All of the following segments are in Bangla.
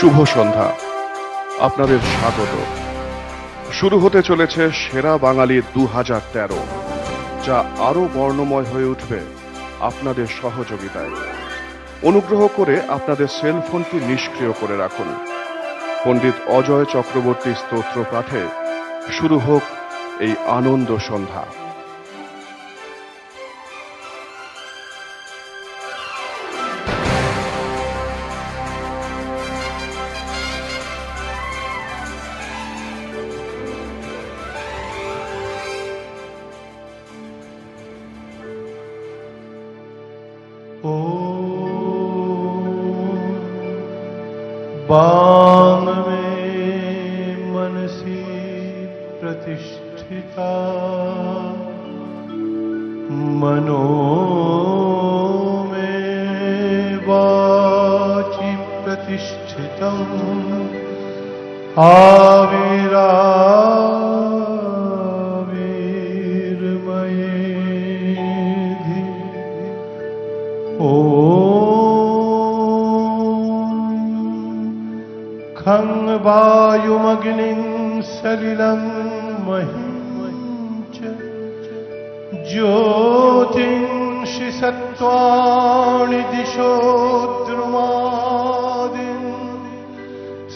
শুভ সন্ধ্যা, আপনাদের স্বাগত। শুরু হতে চলেছে সেরা বাঙালি 2013, যা আরো বর্ণময় হয়ে উঠবে আপনাদের সহযোগিতায়। অনুগ্রহ করে আপনাদের সেলফোনটি নিষ্ক্রিয় করে রাখুন। পণ্ডিত অজয় চক্রবর্তী স্তোত্র পাঠে শুরু হোক এই আনন্দ সন্ধ্যা। वांग में मनसी प्रतिष्ठिता, मनो में वाचि प्रतिष्ठितम्, आविराविर्मयेधि। खं वायुमग्निं सलिलं महिं च ज्योतिंषि सत्त्वाणि दिशो द्रुमादिं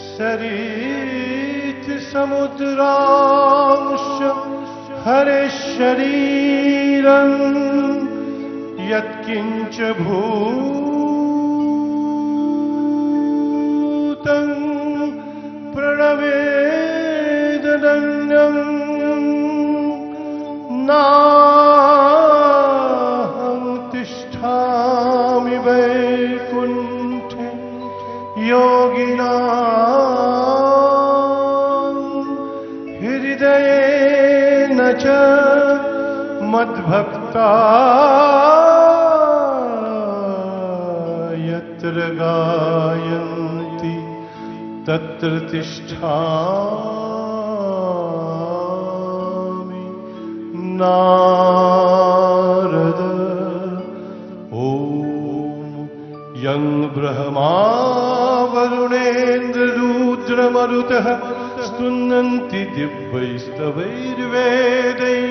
सरित् समुद्रांश हरे शरीरं यत्किञ्च भूतं प्रणवेदनन्यं नाहं तिष्ठामि वैकुण्ठे योगिनां हृदयेन च मद्भक्ता यत्र गायन्ति तत्र तिष्ठामि। नारद ॐ यं ब्रह्मा वरुणेन्द्र रुद्रमरुतः स्तुन्नन्ति दिव्यैस्तवैर्वेदैः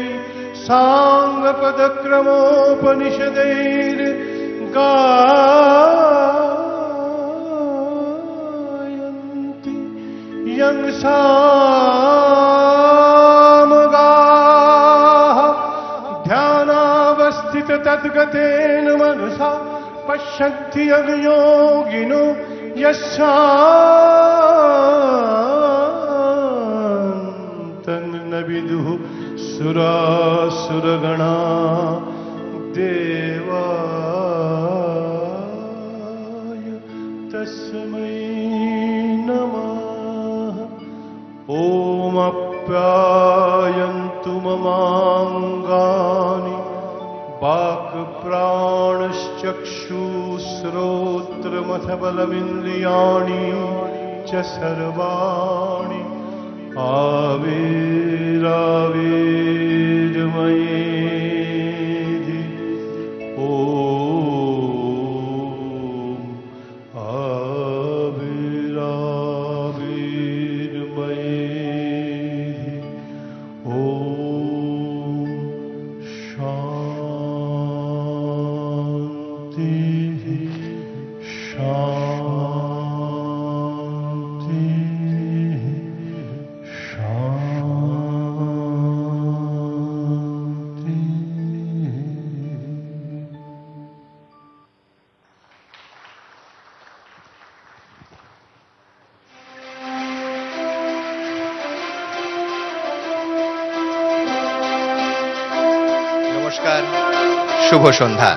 साङ्गपदक्रमोपनिषदैर्गायन्ति यं सामगाः ध्यानावस्थिततद्गतेन मनसा पश्यन्ति योगिनो यस्यान्तं न विदुः सुरासुरगणा देवाय तस्मै नमः। ॐ आप्यायन्तु ममाङ्गानि वाक्प्राणश्चक्षुश्रोत्रमथबलमिन्द्रियाणि च सर्वाणि आविराविर्मयेधि। ॐ आविराविर्मयेधि। ॐ शान्तिः शान्तिः নমস্কার, শুভ সন্ধ্যা।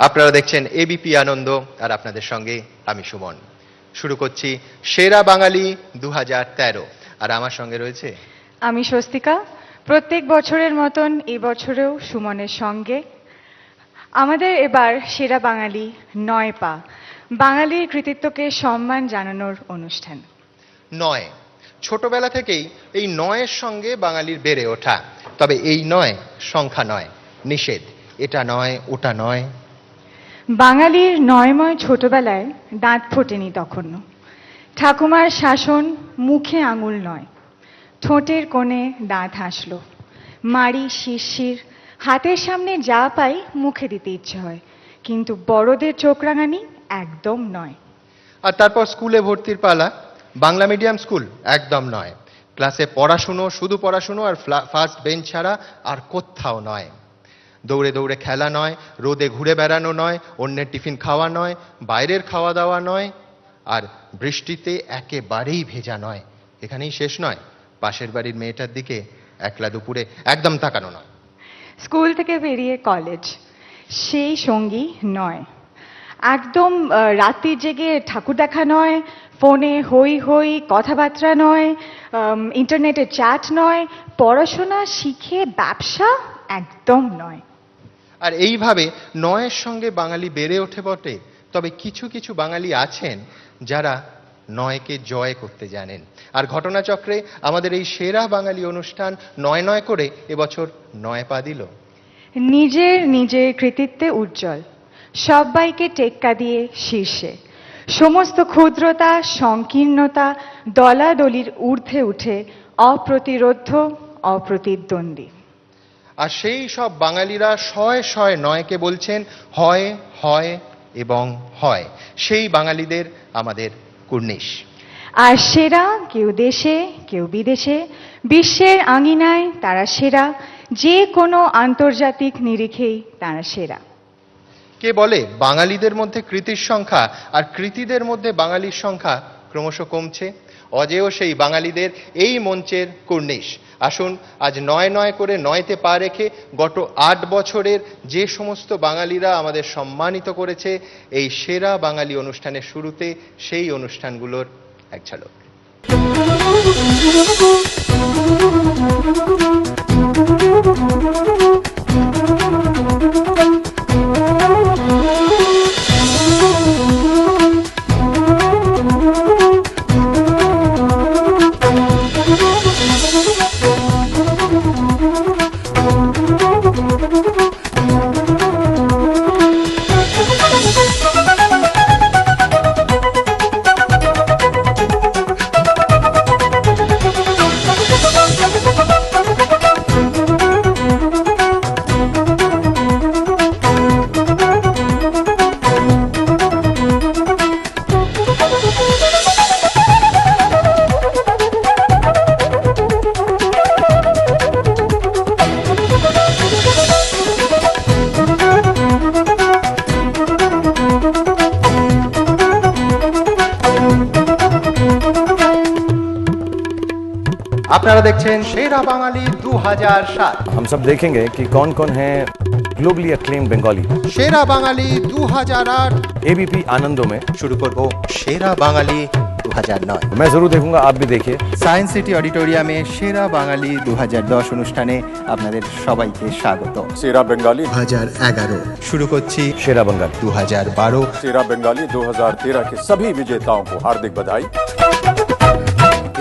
আপনারা দেখছেন এবিপি আনন্দ, আর আপনাদের সঙ্গে আমি সুমন। শুরু করছি সেরা বাঙালি 2013, আর আমার সঙ্গে রয়েছে আমি স্বস্তিকা। প্রত্যেক বছরের মতন এই বছরেও সুমনের সঙ্গে আমাদের এবার সেরা বাঙালি 9 পা, বাঙালির কৃতিত্বকে সম্মান জানানোর অনুষ্ঠান। 9, ছোটবেলা থেকেই এই 9-এর সঙ্গে বাঙালির বেড়ে ওঠা। তবে এই 9 সংখ্যা নয়, নিষেধ। এটা নয়, ওটা নয়। বাঙালির নয়ময় ছোটবেলায় দাঁত ফোটেনি তখনও। ঠাকুমার শাসন মুখে আঙুল নয়, ঠোঁটের কোণে দাঁত হাসলো। মারি শিরশির, হাতের সামনে যা পাই মুখে দিতে ইচ্ছে হয়, কিন্তু বড়দের চোখ রাঙানি একদম নয়। আর তারপর স্কুলে ভর্তির পালা। বাংলা মিডিয়াম স্কুল একদম নয়। ক্লাসে পড়াশুনো, শুধু পড়াশুনো আর ফার্স্ট বেঞ্চ ছাড়া আর কোথাও নয়। দৌড়ে দৌড়ে খেলা নয়, রোদে ঘুরে বেড়ানো নয়, অন্যের টিফিন খাওয়া নয়, বাইরের খাওয়া দাওয়া নয়, আর বৃষ্টিতে একেবারেই ভেজা নয়। এখানেই শেষ নয়, পাশের বাড়ির মেয়েটার দিকে একলা দুপুরে একদম তাকানো নয়। স্কুল থেকে বেরিয়ে কলেজ, সেই সঙ্গী নয়। একদম রাত্রি জেগে ঠাকুর দেখা নয়, ফোনে হই হই কথাবার্তা নয়, ইন্টারনেটে চ্যাট নয়, পড়াশোনা শিখে ব্যবসা একদম নয়। আর এইভাবে নয়ের সঙ্গে বাঙালি বেড়ে ওঠে বটে, তবে কিছু কিছু বাঙালি আছেন যারা নয়কে জয় করতে জানেন। আর ঘটনাচক্রে আমাদের এই সেরা বাঙালি অনুষ্ঠান নয় নয় করে এবছর 9 পা দিল। নিজের নিজের কৃতিত্বে উজ্জ্বল, সবাইকে টেক্কা দিয়ে শীর্ষে, সমস্ত ক্ষুদ্রতা সংকীর্ণতা দলাদলির ঊর্ধ্বে উঠে অপ্রতিরোধ্য, অপ্রতিদ্বন্দ্বী। আর সেই সব বাঙালিরা শয়ে শয়ে নয়কে বলছেন হয় হয় এবং হয়। সেই বাঙালিদের আমাদের কুর্নিশ। আর সেরা কেউ দেশে, কেউ বিদেশে, বিশ্বের আঙিনায় তারা সেরা, যে কোনো আন্তর্জাতিক নিরিখেই তারা সেরা। কে বলে বাঙালিদের মধ্যে কৃতির সংখ্যা আর কৃতিদের মধ্যে বাঙালির সংখ্যা ক্রমশ কমছে? অজেয় সেই বাঙালিদের এই মঞ্চের কুর্নিশ। আসুন আজ নয় নয় করে নয়তে পা রেখে গত 8 বছরের যে সমস্ত বাঙালিরা আমাদের সম্মানিত করেছে এই সেরা বাঙালি অনুষ্ঠানের শুরুতে, সেই অনুষ্ঠানগুলোর এক ঝলক। আপনারা দেখছেন সেরা বাঙালি 2007। हम सब देखेंगे कि कौन कौन है ग्लोबली अक्लेम्ड बंगाली। সেরা বাঙালি 2008 एबीपी आनंदों में শুরু করব সেরা বাঙালি 2009। मैं जरूर देखूंगा, आप भी देखिए। সায়েন্স সিটি অডিটোরিয়ামে সেরা বাঙালি 2010 অনুষ্ঠানে আপনাদের সবাইকে স্বাগত। सेरा बंगाली 2011 শুরু করছি शेरा बंगाल 2012। सेरा बंगाली 2013 के सभी विजेताओं को हार्दिक बधाई।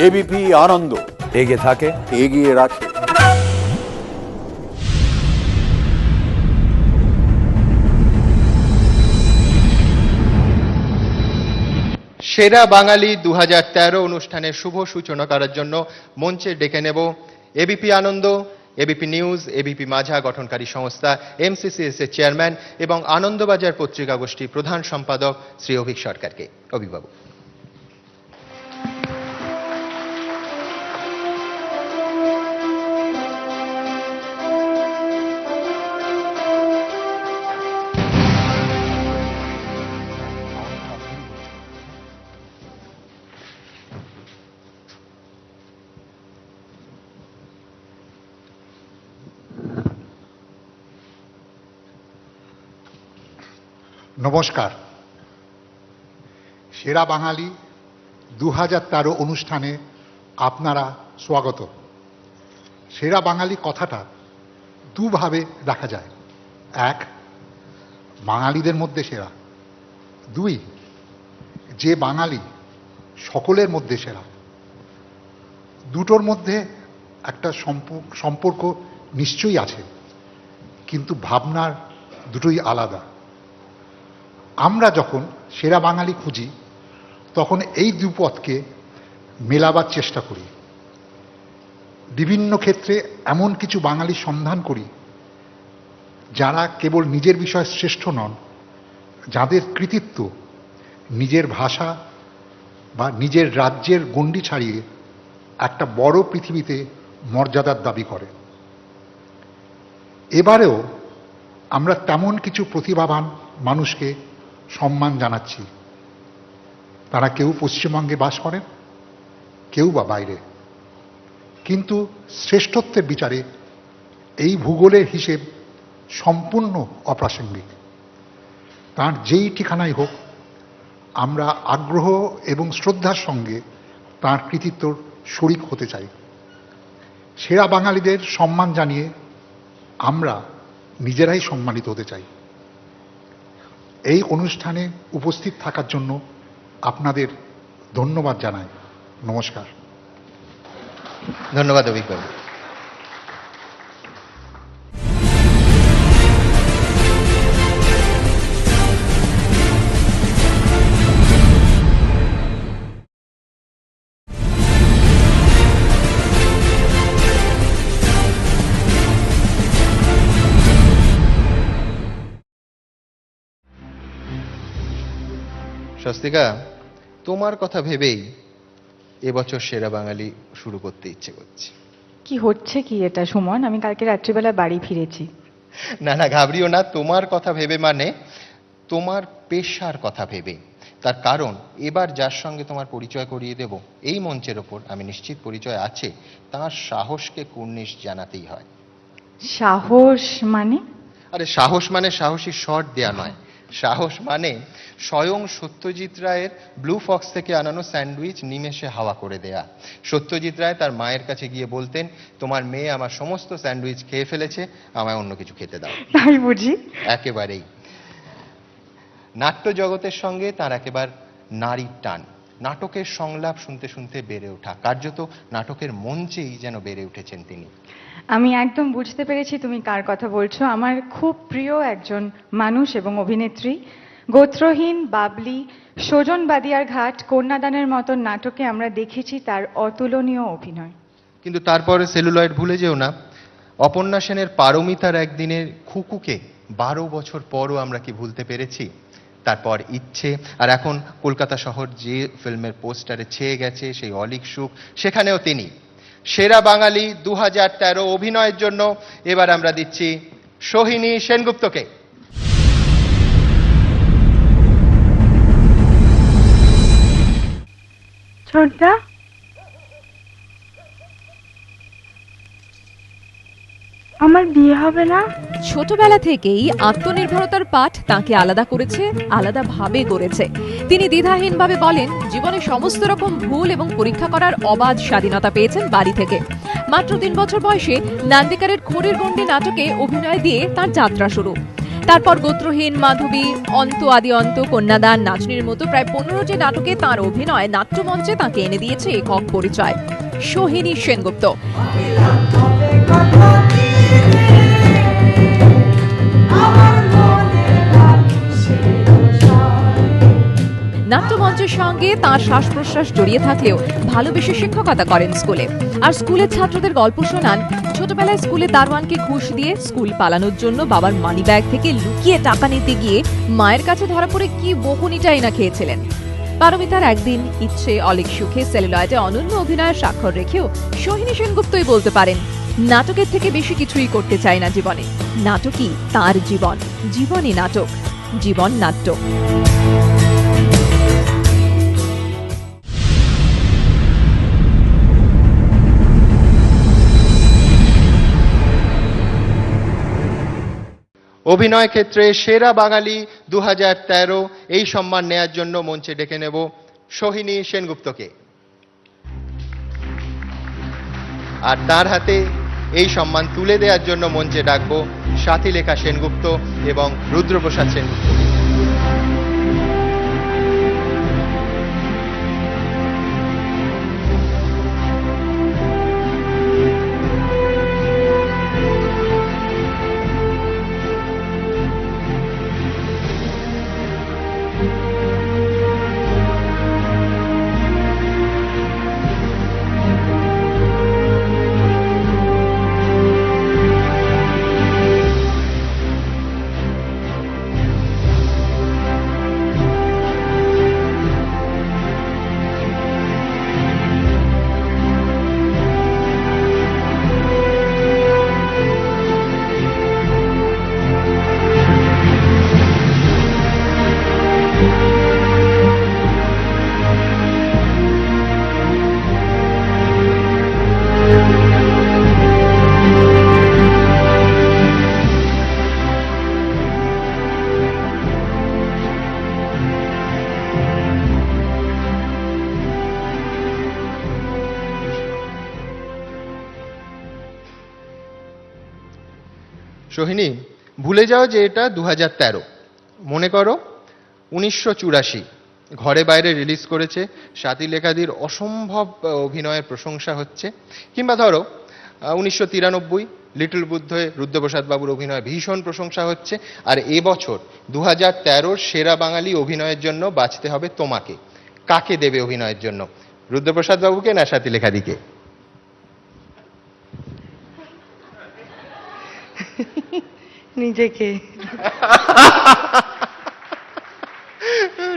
एबीपी आनंद एगे थाके एगिए राखे। সেরা বাঙালি 2013 অনুষ্ঠানের শুভ সূচনা করার জন্য মঞ্চে ডেকে নেব এবিপি আনন্দ, এবিপি নিউজ, এবিপি মাঝা গঠনকারী সংস্থা এমসিসিএস এর চেয়ারম্যান এবং আনন্দবাজার পত্রিকা গোষ্ঠীর প্রধান সম্পাদক শ্রী অভিক সরকারকে। অভিবাবু। নমস্কার। সেরা বাঙালি 2013 অনুষ্ঠানে আপনারা স্বাগত। সেরা বাঙালি কথাটা দুভাবে দেখা যায়। এক, বাঙালিদের মধ্যে সেরা। দুই, যে বাঙালি সকলের মধ্যে সেরা। দুটোর মধ্যে একটা সম্পর্ক নিশ্চয়ই আছে, কিন্তু ভাবনার দুটোই আলাদা। আমরা যখন সেরা বাঙালি খুঁজি তখন এই দুপথকে মেলাবার চেষ্টা করি। বিভিন্ন ক্ষেত্রে এমন কিছু বাঙালি সন্ধান করি যারা কেবল নিজের বিষয়ে শ্রেষ্ঠ নন, যাদের কৃতিত্ব নিজের ভাষা বা নিজের রাজ্যের গণ্ডি ছাড়িয়ে একটা বড় পৃথিবীতে মর্যাদার দাবি করে। এবারেও আমরা তেমন কিছু প্রতিভাবান মানুষকে সম্মান জানাচ্ছি। তারা কেউ পশ্চিমবঙ্গে বাস করেন, কেউ বা বাইরে, কিন্তু শ্রেষ্ঠত্বের বিচারে এই ভূগোলের হিসেব সম্পূর্ণ অপ্রাসঙ্গিক। তার যেই ঠিকানাই হোক, আমরা আগ্রহ এবং শ্রদ্ধার সঙ্গে তার কৃতিত্বর শরিক হতে চাই। সেরা বাঙালিদের সম্মান জানিয়ে আমরা নিজেরাই সম্মানিত হতে চাই। এই অনুষ্ঠানে উপস্থিত থাকার জন্য আপনাদের ধন্যবাদ জানাই। নমস্কার। ধন্যবাদ অভিজ্ঞবাবু। স্বস্তিকা, তোমার কথা ভেবেই এবছর সেরা বাঙালি শুরু করতে ইচ্ছে করছে। কি হচ্ছে কি এটা সুমন? আমি কালকে রাত্রিবেলা বাড়ি ফিরেছি। না না, ঘাবড়িও না। তোমার কথা ভেবে মানে তোমার পেশার কথা ভেবে। তার কারণ এবার যার সঙ্গে তোমার পরিচয় করিয়ে দেব এই মঞ্চের ওপর, আমি নিশ্চিত পরিচয় আছে, তার সাহসকে কুর্নিশ জানাতেই হয়। সাহস মানে? আরে সাহস মানে সাহসী শট দেয়া নয়। সাহস মানে স্বয়ং সত্যজিৎ রায়ের ব্লু ফক্স থেকে আনানো স্যান্ডউইচ নিমেষে হাওয়া করে দেয়া। সত্যজিৎ রায় তার মায়ের কাছে গিয়ে বলতেন, তোমার মেয়ে আমার সমস্ত স্যান্ডউইচ খেয়ে ফেলেছে, আমায় অন্য কিছু খেতে দাও। তাই বুঝি? একেবারেই। নাট্য জগতের সঙ্গে তার একেবারে নারীর টান। নাটকের সংলাপ শুনতে শুনতে বেড়ে ওঠা, কার্যত নাটকের মঞ্চেই যেন বেড়ে উঠেছেন তিনি। আমি একদম বুঝতে পেরেছি তুমি কার কথা বলছো। আমার খুব প্রিয় একজন মানুষ এবং অভিনেত্রী। গোত্রহীন, বাবলি, সজন বাদিয়ার ঘাট, কন্যাদানের মতন নাটকে আমরা দেখেছি তার অতুলনীয় অভিনয়। কিন্তু তারপরে সেলুলয়েড ভুলে যেও না। অপর্ণা সেনের পারমিতার একদিনের খুকুকে 12 বছর পরও আমরা কি ভুলতে পেরেছি? তারপর ইচ্ছে, আর এখন কলকাতা শহর যে ফিল্মের পোস্টারে ছেয়ে গেছে সেই অলীক সুখ, সেখানেও তিনি। সেরা বাঙালি 2013 অভিনয়ের জন্য এবার আমরা দিচ্ছি সোহিনী সেনগুপ্তকে। ছোটদা, আমার বিয়ে হবে না? ছোটবেলা থেকেই আত্মনির্ভরতার পাঠ তাকে আলাদা করেছে, আলাদাভাবে করেছে। তিনি দ্বিধাহীনভাবে বলেন, জীবনে সমস্ত রকম ভুল এবং পরীক্ষা করার অবাধ স্বাধীনতা পেয়েছেন বাড়ি থেকে। মাত্র 3 বছর বয়সে নান্দিকারের খড়ির গণ্ডি নাটকে অভিনয় দিয়ে তার যাত্রা শুরু। তারপর গোত্রহীন, মাধবী, অন্ত আদি অন্ত, কন্যাদান, নাচনির মতো প্রায় 15টি নাটকে তার অভিনয় নাট্যমঞ্চে তাকে এনে দিয়েছে একক পরিচয়, সোহিনী সেনগুপ্ত। নাট্যমঞ্চের সঙ্গে তাঁর শ্বাস প্রশ্বাস জড়িয়ে থাকলেও ভালোবেসে শিক্ষকতা করেন স্কুলে। আর স্কুলের ছাত্রদের গল্প শোনান ছোটবেলায় স্কুলে দারোয়ানকে ঘুষ দিয়ে স্কুল পালানোর জন্য বাবার মানি ব্যাগ থেকে লুকিয়ে টাকা নিতে গিয়ে মায়ের কাছে ধরা পড়ে কি বকুনিটাই না খেয়েছিলেন। পারমিতার একদিন, ইচ্ছে, অলীক সুখে, সেলুলয়েডে অনন্য অভিনয়ের স্বাক্ষর রেখেও সোহিনী সেনগুপ্তই বলতে পারেন, নাটকের থেকে বেশি কিছুই করতে চায় না জীবনে। নাটকই তার জীবন, জীবনই নাটক, জীবন নাট্য। অভিনয় ক্ষেত্রে সেরা বাঙালি 2013 এই সম্মান নেয়ার জন্য মঞ্চে ডেকে নেব সোহিনী সেনগুপ্তকে। আর তার হাতে এই সম্মান তুলে দেওয়ার জন্য মঞ্চে ডাকবো সাথীলেখা সেনগুপ্ত এবং রুদ্রপ্রসাদ সেনগুপ্ত। সোহিনী, ভুলে যাও যে এটা 2013। মনে করো 1984 ঘরে বাইরে রিলিজ করেছে, স্বাতী লেখাদির অসম্ভব অভিনয়ের প্রশংসা হচ্ছে। কিংবা ধরো 1993 লিটল বুদ্ধে রুদ্রপ্রসাদ বাবুর অভিনয় ভীষণ প্রশংসা হচ্ছে। আর এবছর 2013 সেরা বাঙালি অভিনয়ের জন্য বাছতে হবে তোমাকে। কাকে দেবে অভিনয়ের জন্য, রুদ্রপ্রসাদ বাবুকে না স্বাতী লেখাদিকে? নিজেকে।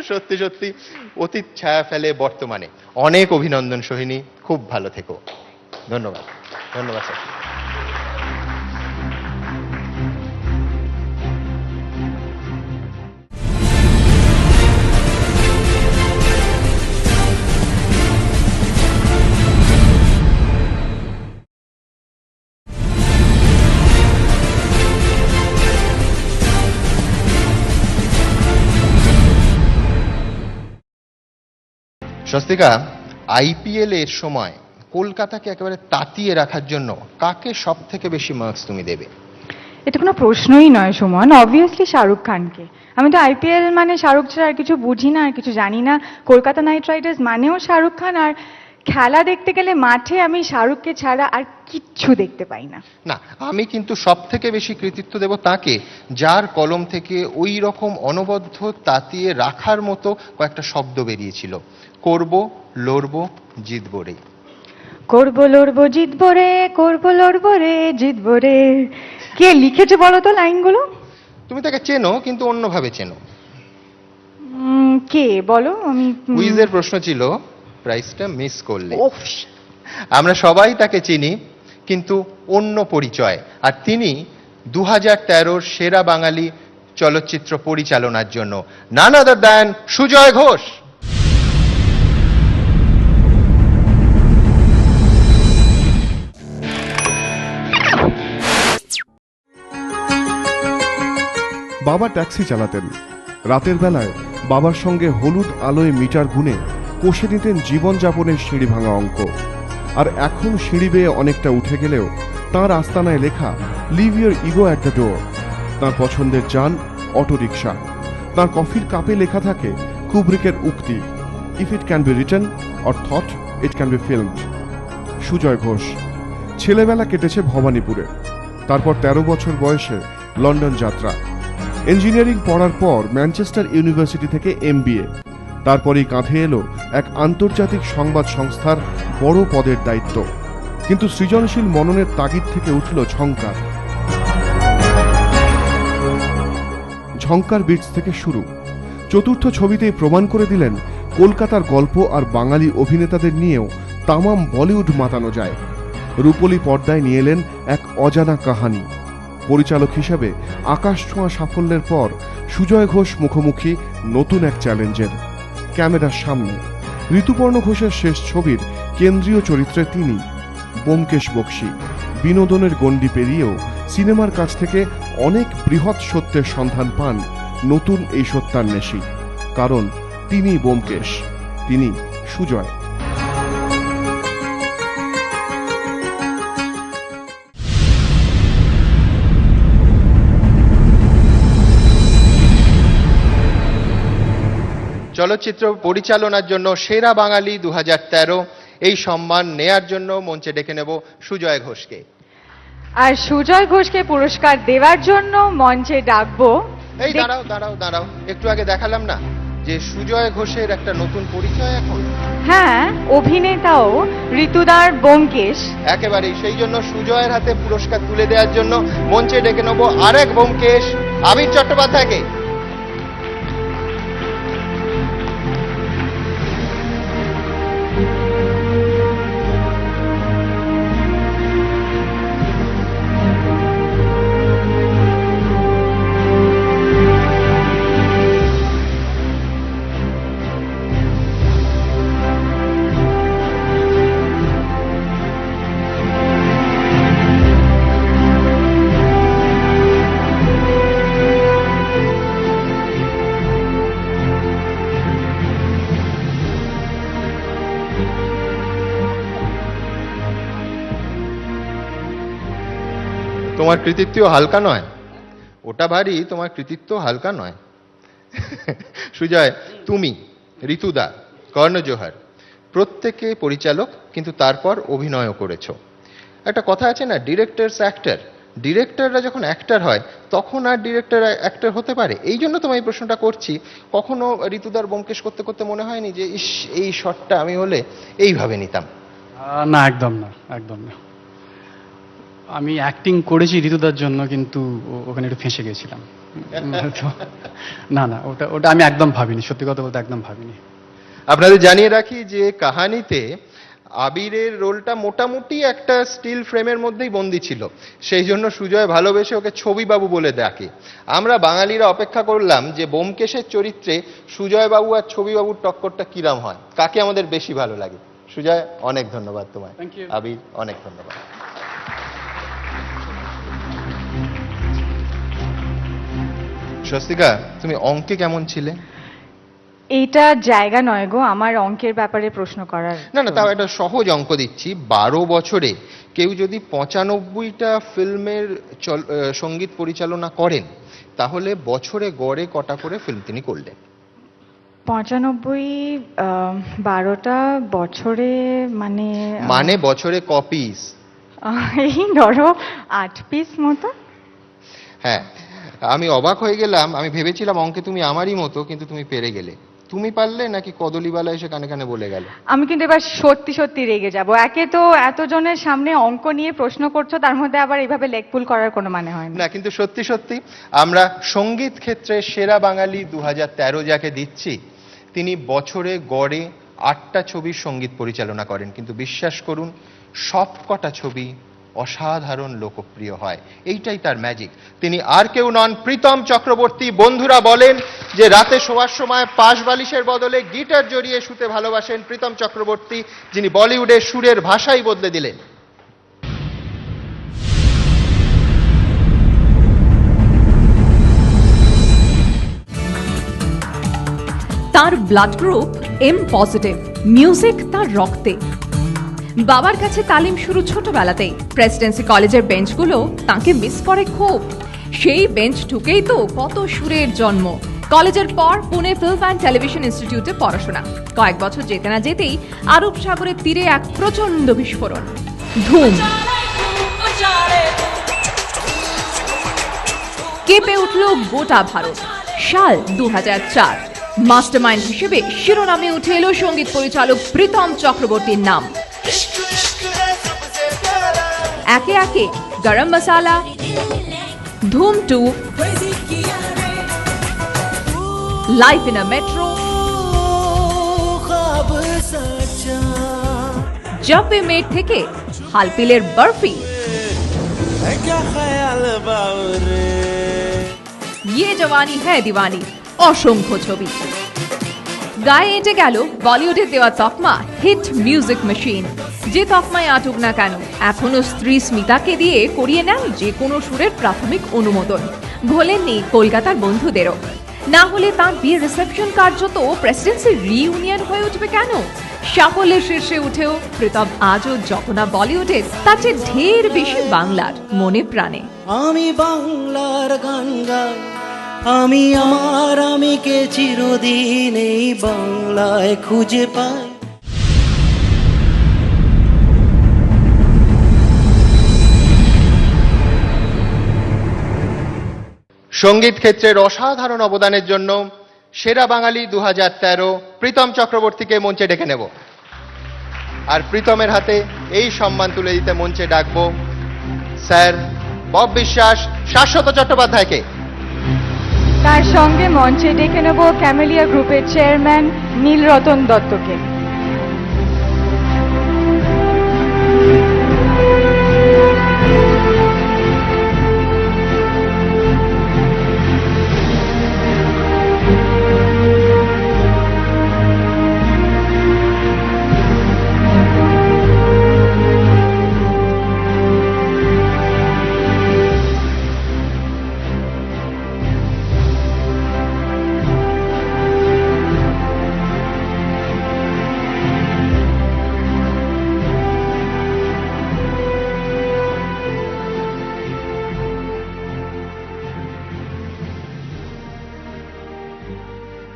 সত্যি সত্যি অতীত ছায়া ফেলে বর্তমানে। অনেক অভিনন্দন সোহিনী, খুব ভালো থেকো। ধন্যবাদ। ধন্যবাদ স্যার। স্বস্তিকা, আইপিএল এর সময় কলকাতাকে একেবারে তাতিয়ে রাখার জন্য কাকে সব থেকে বেশি মার্কস তুমি দেবে? এটা কোনো প্রশ্নই নয় সুমন, অবভিয়াসলি শাহরুখ খানকে। আমি তো আইপিএল মানে শাহরুখ ছাড়া আর কিছু বুঝি না, আর কিছু জানি না। কলকাতা নাইট রাইডার্স মানেও শাহরুখ খান, আর খেলা দেখতে গেলে মাঠে আমি শাহরুখকে ছাড়া আর কিচ্ছু দেখতে পাই না। না, আমি কিন্তু সব থেকে বেশি কৃতিত্ব দেব তাকে, যার কলম থেকে ওই রকম অনবদ্য তাতিয়ে রাখার মতো কয়েকটা শব্দ বেরিয়েছিল। করব, লড়বো, জিতবো রে। করবো লড়বো জিতবো রে, করবো লড়বো রে জিতবো রে। কে লিখেছে বলো তো লাইনগুলো? তুমি তাকে চেনো, কিন্তু অন্যভাবে চেনো। কে বলো? আমি কুইজের প্রশ্ন ছিল, প্রাইসটা মিস করলে। আমরা সবাই তাকে চিনি, কিন্তু অন্য পরিচয়। আর তিনি 2013 সেরা বাঙালি চলচ্চিত্র পরিচালনার জন্য নান আদার দ্যান সুজয় ঘোষ। বাবা ট্যাক্সি চালাতেন। রাতের বেলায় বাবার সঙ্গে হলুদ আলোয় মিটার গুনে কষে নিতেন জীবনযাপনের সিঁড়ি ভাঙা অঙ্ক। আর এখন সিঁড়ি বেয়ে অনেকটা উঠে গেলেও তাঁর আস্তানায় লেখা leave your ego at the door. তাঁর পছন্দের যান অটোরিকশা। তাঁর কফির কাপে লেখা থাকে কুব্রিকের উক্তি, if it can be written or thought it can be filmed. Sujoy Ghosh ছেলেবেলা কেটেছে ভবানীপুরে, তারপর 13 বছর বয়সে লন্ডন যাত্রা। ইঞ্জিনিয়ারিং পড়ার পর ম্যানচেস্টার ইউনিভার্সিটি থেকে MBA। তারপরেই কাঁধে এলো এক আন্তর্জাতিক সংবাদ সংস্থার বড় পদের দায়িত্ব। কিন্তু সৃজনশীল মননের তাগিদ থেকে উঠল ঝংকার। ঝংকার বিটস থেকে শুরু। চতুর্থ ছবিতেই প্রমাণ করে দিলেন কলকাতার গল্প আর বাঙালি অভিনেতাদের নিয়েও তামাম বলিউড মাতানো যায়। রূপলী পর্দায় নিয়ে এলেন এক অজানা কাহানি। পরিচালক হিসেবে আকাশ ছোঁয়া সাফল্যের পর সুজয় ঘোষ মুখোমুখি নতুন এক চ্যালেঞ্জের। ক্যামেরার সামনে ঋতুপর্ণ ঘোষের শেষ ছবির কেন্দ্রীয় চরিত্রে তিনি। ব্যোমকেশ বক্সী বিনোদনের গণ্ডি পেরিয়েও সিনেমার কাছ থেকে অনেক বৃহৎ সত্যের সন্ধান পান নতুন এই সত্যান্বেষী। কারণ তিনি ব্যোমকেশ, তিনি সুজয়। চলচ্চিত্র পরিচালনার জন্য সেরা বাঙালি 2013 এই সম্মান নেয়ার জন্য মঞ্চে ডেকে নেব সুজয় ঘোষকে। আর সুজয় ঘোষকে পুরস্কার দেওয়ার জন্য মঞ্চে ডাকবো। এই দাঁড়াও দাঁড়াও দাঁড়াও, একটু আগে দেখালাম না যে সুজয় ঘোষের একটা নতুন পরিচয় এখন? হ্যাঁ, অভিনেতাও ঋতুদার ব্যোমকেশ। একেবারেই, সেই জন্য সুজয়ের হাতে পুরস্কার তুলে দেওয়ার জন্য মঞ্চে ডেকে নেব আরেক ব্যোমকেশ, আবির চট্টোপাধ্যায়কে। তোমার কৃতিত্ব হালকা নয়, ওটা ভারী, তোমার কৃতিত্ব হালকা নয়। সুজয়, তুমি, ঋতুদা, কর্ণ জোহর প্রত্যেকে পরিচালক, কিন্তু তারপর অভিনয়ও করেছো। একটা কথা আছে না, ডিরেক্টরস অ্যাক্টর। ডিরেক্টররা যখন অ্যাক্টর হয় তখন আর ডিরেক্টর অ্যাক্টর হতে পারে। এই জন্য তোমায় এই প্রশ্নটা করছি, কখনো ঋতুদার ব্যোমকেশ করতে করতে মনে হয়নি যে ইস, এই শটটা আমি হলে এইভাবে নিতাম? না, একদম না, একদম না। আমি অ্যাক্টিং করেছি ঋতুদার জন্য, কিন্তু ওখানে একটু ফেঁসে গেছিলাম। তো না না, ওটা আমি একদম ভাবিনি, সত্যি কথা বলতে একদম ভাবিনি। আপনাদের জানিয়ে রাখি যে কাহানিতে আবিরের রোলটা মোটামুটি একটা স্টিল ফ্রেমের মধ্যেই বন্দি ছিল, সেই জন্য সুজয় ভালোবেসে ওকে ছবিবাবু বলে ডাকে। আমরা বাঙালিরা অপেক্ষা করলাম যে ব্যোমকেশের চরিত্রে সুজয় বাবু আর ছবিবাবুর টক্করটা কিরাম হয়, কাকে আমাদের বেশি ভালো লাগে। সুজয়, অনেক ধন্যবাদ তোমায়। Thank you. আবির, অনেক ধন্যবাদ। স্বস্তিকা, তুমি অঙ্কে কেমন ছিলে? এইটা জায়গা নয় গো আমার অঙ্কের ব্যাপারে প্রশ্ন করার। না না, তাও একটা সহজ অঙ্ক দিচ্ছি। 12 বছরে কেউ যদি 95টা ফিল্মের সঙ্গীত পরিচালনা করেন, তাহলে বছরে গড়ে কটা করে ফিল্ম তিনি করলেন? 95 12টা বছরে, মানে বছরে কপিস? এই ধরো 8 পিস মতো। হ্যাঁ, আমি অবাক হয়ে গেলাম। আমি ভেবেছিলাম অঙ্কে তুমি আমারই মতো, কিন্তু তুমি পেরে গেলে। তুমি পারলে নাকি কদলীবালা এসে কানে কানে বলে গেল? আমি কিন্তু এবার সত্যি সত্যি রেগে যাব। একে তো এতজনের সামনে অঙ্ক নিয়ে প্রশ্ন করছো, তার মধ্যে আবার এইভাবে লেগপুল করার কোনো মানে হয় না। না, কিন্তু সত্যি সত্যি আমরা সঙ্গীত ক্ষেত্রে সেরা বাঙালি 2013 যাকে দিচ্ছি, তিনি বছরে গড়ে 8টা ছবির সঙ্গীত পরিচালনা করেন, কিন্তু বিশ্বাস করুন সব কটা ছবি অসাধারণ লোকপ্রিয় হয়। এইটাই তার ম্যাজিক। তিনি আর কেউ নন, প্রীতম চক্রবর্তী। বন্ধুরা বলেন যে রাতে শোয়ার সময় পাশ বালিশের বদলে গিটার জড়িয়ে শুতে ভালোবাসেন প্রীতম চক্রবর্তী, যিনি বলিউডের সুরের ভাষাই বদলে দিলেন। তার blood group M positive, music তার রক্তে। বাবার কাছে তালিম শুরু ছোটবেলাতেই। প্রেসিডেন্সি কলেজের বেঞ্চগুলো তাকে মিস করে খুব। সেই বেঞ্চ ঢুকেই তো কত সুরের জন্ম। কলেজের পর পুনে ফিল্ম অ্যান্ড টেলিভিশন ইনস্টিটিউটে পড়াশোনা। কয়েক বছর যেতে না যেতেই আরব সাগরের তীরে এক প্রচন্ড বিস্ফোরণ, ধুম। কেঁপে উঠল গোটা ভারত। সাল 2004। মাস্টারমাইন্ড হিসেবে শিরোনামে উঠে এলো সঙ্গীত পরিচালক প্রীতম চক্রবর্তীর নাম। একে একে Garam Masala, Dhoom 2, life in a metro, Jab we met থেকে হালপিলের বরফি, ইয়ে জওয়ানি হ্যায় দিওয়ানি, অসংখ্য ছবি। গায়ে এঁটে গেল বলিউডের দেওয়া তকমা হিট মিউজিক মেশিন। যে তকমায় আটুক না কেন, এখনো স্ত্রী স্মিতাকে দিয়ে করিয়ে নেন যে কোনো সুরের প্রাথমিক অনুমোদন। ভোলেননি কলকাতার বন্ধুদেরও। না হলে তাঁর বিয়ের রিসেপশন কার্যত প্রেসিডেন্সি রিইউনিয়ন হয়ে উঠবে কেন? সাফল্যের শীর্ষে উঠেও প্রীতম আজও যত না বলিউডের, তার চেয়ে ঢের বেশি বাংলার মনে প্রাণে। আমি বাংলার গান গাই, আমি আমার আমিকে চিরদিন এই বাংলায় খুঁজে পাই। সঙ্গীত ক্ষেত্রের অসাধারণ অবদানের জন্য সেরা বাঙালি 2013 প্রীতম চক্রবর্তীকে মঞ্চে ডেকে নেব। আর প্রীতমের হাতে এই সম্মান তুলে দিতে মঞ্চে ডাকবো স্যার বব বিশ্বাস, শাশ্বত চট্টোপাধ্যায়কে। তার সঙ্গে মঞ্চে ডেকে নেব ক্যামেলিয়া গ্রুপের চেয়ারম্যান নীলরতন দত্তকে।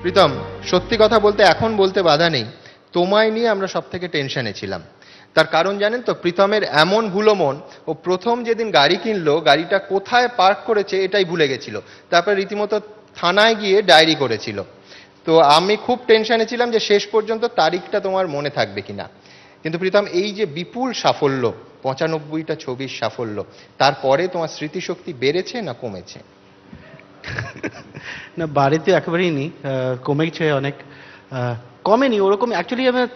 প্রীতম, সত্যি কথা বলতে এখন বলতে বাধা নেই, তোমায় নিয়ে আমরা সব থেকে টেনশনে ছিলাম। তার কারণ জানেন তো, প্রীতমের এমন ভুলো মন, ও প্রথম যেদিন গাড়ি কিনলো গাড়িটা কোথায় পার্ক করেছে এটাই ভুলে গেছিল, তারপর রীতিমতো থানায় গিয়ে ডায়েরি করেছিল। তো আমি খুব টেনশনে ছিলাম যে শেষ পর্যন্ত তারিখটা তোমার মনে থাকবে কিনা। কিন্তু প্রীতম, এই যে বিপুল সাফল্য, 95টা ছবির সাফল্য, তারপরে তোমার স্মৃতিশক্তি বেড়েছে না কমেছে? না, বাড়িতে একেবারেই নেই, কমেছে অনেক। কমেনি ওরকম, অ্যাকচুয়ালি আমার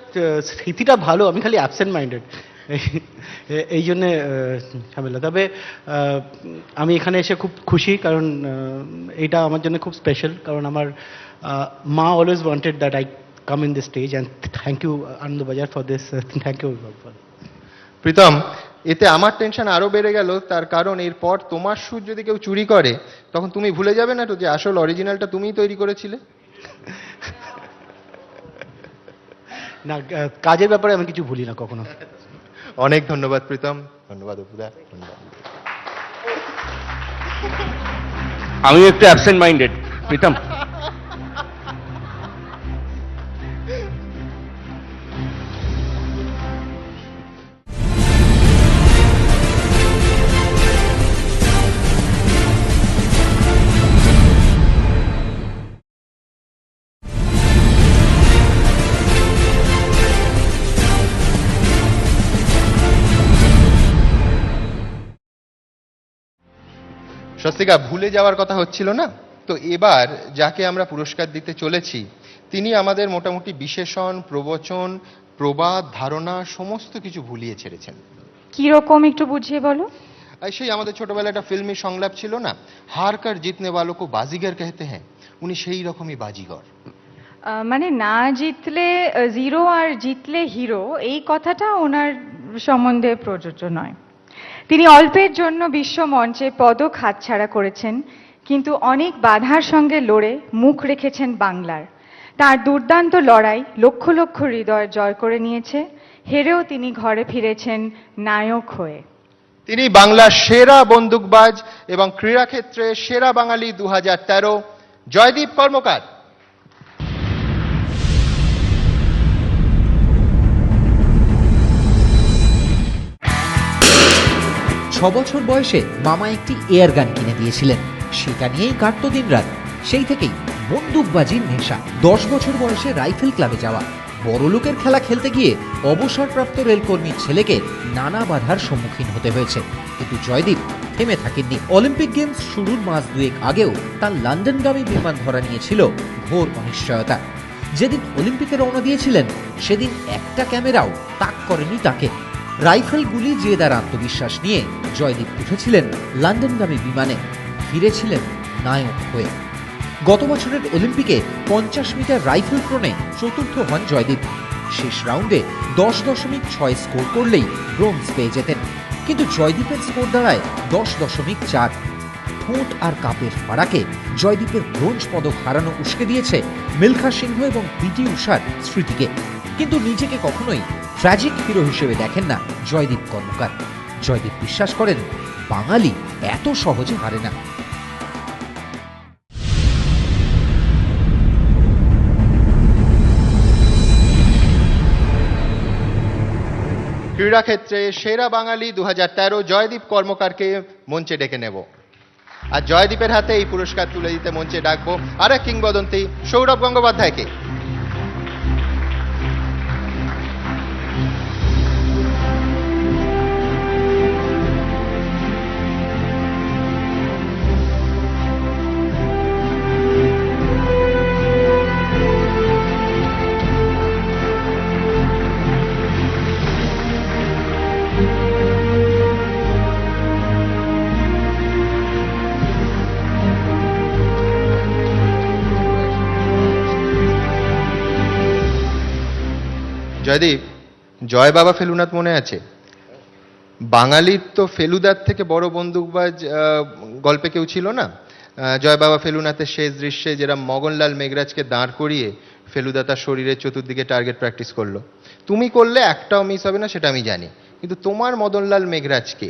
স্মৃতিটা ভালো, আমি খালি অ্যাবসেন্ট মাইন্ডেড, এই জন্যে ঝামেলা। তবে আমি এখানে এসে খুব খুশি, কারণ এটা আমার জন্য খুব স্পেশাল, কারণ আমার মা always wanted that I come in this stage, and thank you Anandabazar for this, thank you. Pritam, এতে আমার টেনশন আরো বেড়ে গেল, তার কারণ এরপর তোমার সুর যদি কেউ চুরি করে তখন তুমি ভুলে যাবে না তো যে আসল অরিজিনালটা তুমিই তৈরি করেছিলে? না, কাজের ব্যাপারে আমি কিছু ভুলি না কখনো। অনেক ধন্যবাদ প্রীতম, ধন্যবাদ অপুদা, ধন্যবাদ। আমি একটু অ্যাবসেন্ট মাইন্ডেড, প্রীতম। স্বস্তিকা, ভুলে যাওয়ার কথা হচ্ছিল না তো, এবার যাকে আমরা পুরস্কার দিতে চলেছি তিনি আমাদের মোটামুটি বিশেষণ, প্রবচন, প্রবাদ, ধারণা সমস্ত কিছু ভুলিয়ে ছেড়েছেন। কিরকম একটু বুঝিয়ে বলো। সেই আমাদের ছোটবেলায় একটা ফিল্মি সংলাপ ছিল না, হার কার জিতনে वालों को बाजीगर कहते हैं, উনি সেই রকমই বাজিগর। মানে না জিতলে জিরো আর জিতলে হিরো, এই কথাটা ওনার সম্বন্ধে প্রযোজ্য নয়। তিনি অল্পের জন্য বিশ্ব মঞ্চে পদক হাতছাড়া করেছেন, কিন্তু অনেক বাধার সঙ্গে লড়ে মুখ রেখেছেন বাংলার। তার দুর্দান্ত লড়াই লক্ষ লক্ষ হৃদয় জয় করে নিয়েছে, হেরেও তিনি ঘরে ফিরেছেন নায়ক হয়ে। তিনি বাংলার সেরা বন্দুকবাজ এবং ক্রীড়াক্ষেত্রে সেরা বাঙালি 2013, জয়দীপ কর্মকার। 6 বছর বয়সে মামা একটি এয়ার গান কিনে দিয়েছিলেন, সেটা নিয়েই কাটতো দিনরাত। সেই থেকেই বন্দুকবাজির নেশা। 10 বছর বয়সে রাইফেল ক্লাবে যাওয়া, বড়লোকের খেলা খেলতে গিয়ে অবসরপ্রাপ্ত রেলকর্মীর ছেলেকে নানা বাধার সম্মুখীন হতে হয়েছে, কিন্তু জয়দীপ থেমে থাকেননি। অলিম্পিক গেমস শুরুর মাস দুয়েক আগেও তার লন্ডনগামী বিমান ধরা নিয়েছিল ঘোর অনিশ্চয়তা। যেদিন অলিম্পিকে রওনা দিয়েছিলেন সেদিন একটা ক্যামেরাও তাক করেনি তাকে। রাইফেল গুলি জেদার আত্মবিশ্বাস নিয়ে জয়দীপ উঠেছিলেন লন্ডনগামী বিমানে, ফিরেছিলেন নায়ক হয়ে। গত বছরের অলিম্পিকে 50 মিটার রাইফেল থ্রোনে চতুর্থ হন জয়দীপ। শেষ রাউন্ডে 10.6 স্কোর করলেই ব্রোঞ্জ পেয়ে যেতেন, কিন্তু জয়দীপের স্কোর দাঁড়ায় 10.4। ঠোঁট আর কাপের ফারাকে জয়দীপের ব্রোঞ্জ পদক হারানো উস্কে দিয়েছে মিলখা সিংহ এবং পিটি উষার স্মৃতিকে। কিন্তু নিজেকে কখনোই ট্র্যাজিক হিরো হিসেবে দেখেন না জয়দীপ কর্মকার। জয়দীপ বিশ্বাস করেন বাঙালি এত সহজে হারে না। ক্রীড়াক্ষেত্রে সেরা বাঙালি 2013 জয়দীপ কর্মকারকে মঞ্চে ডেকে নেব। আর জয়দীপের হাতে এই পুরস্কার তুলে দিতে মঞ্চে ডাকবো আরেক কিংবদন্তি সৌরভ গঙ্গোপাধ্যায়কে। জয়দীপ, জয় বাবা ফেলুনাথ মনে আছে? বাঙালির তো ফেলুদার থেকে বড় বন্দুকবাজ গল্পে কেউ ছিল না। জয় বাবা ফেলুনাথের শেষ দৃশ্যে যেরকম মগনলাল মেঘরাজকে দাঁড় করিয়ে ফেলুদা তার শরীরের চতুর্দিকে টার্গেট প্র্যাকটিস করলো, তুমি করলে একটাও মিস হবে না সেটা আমি জানি, কিন্তু তোমার মদনলাল মেঘরাজকে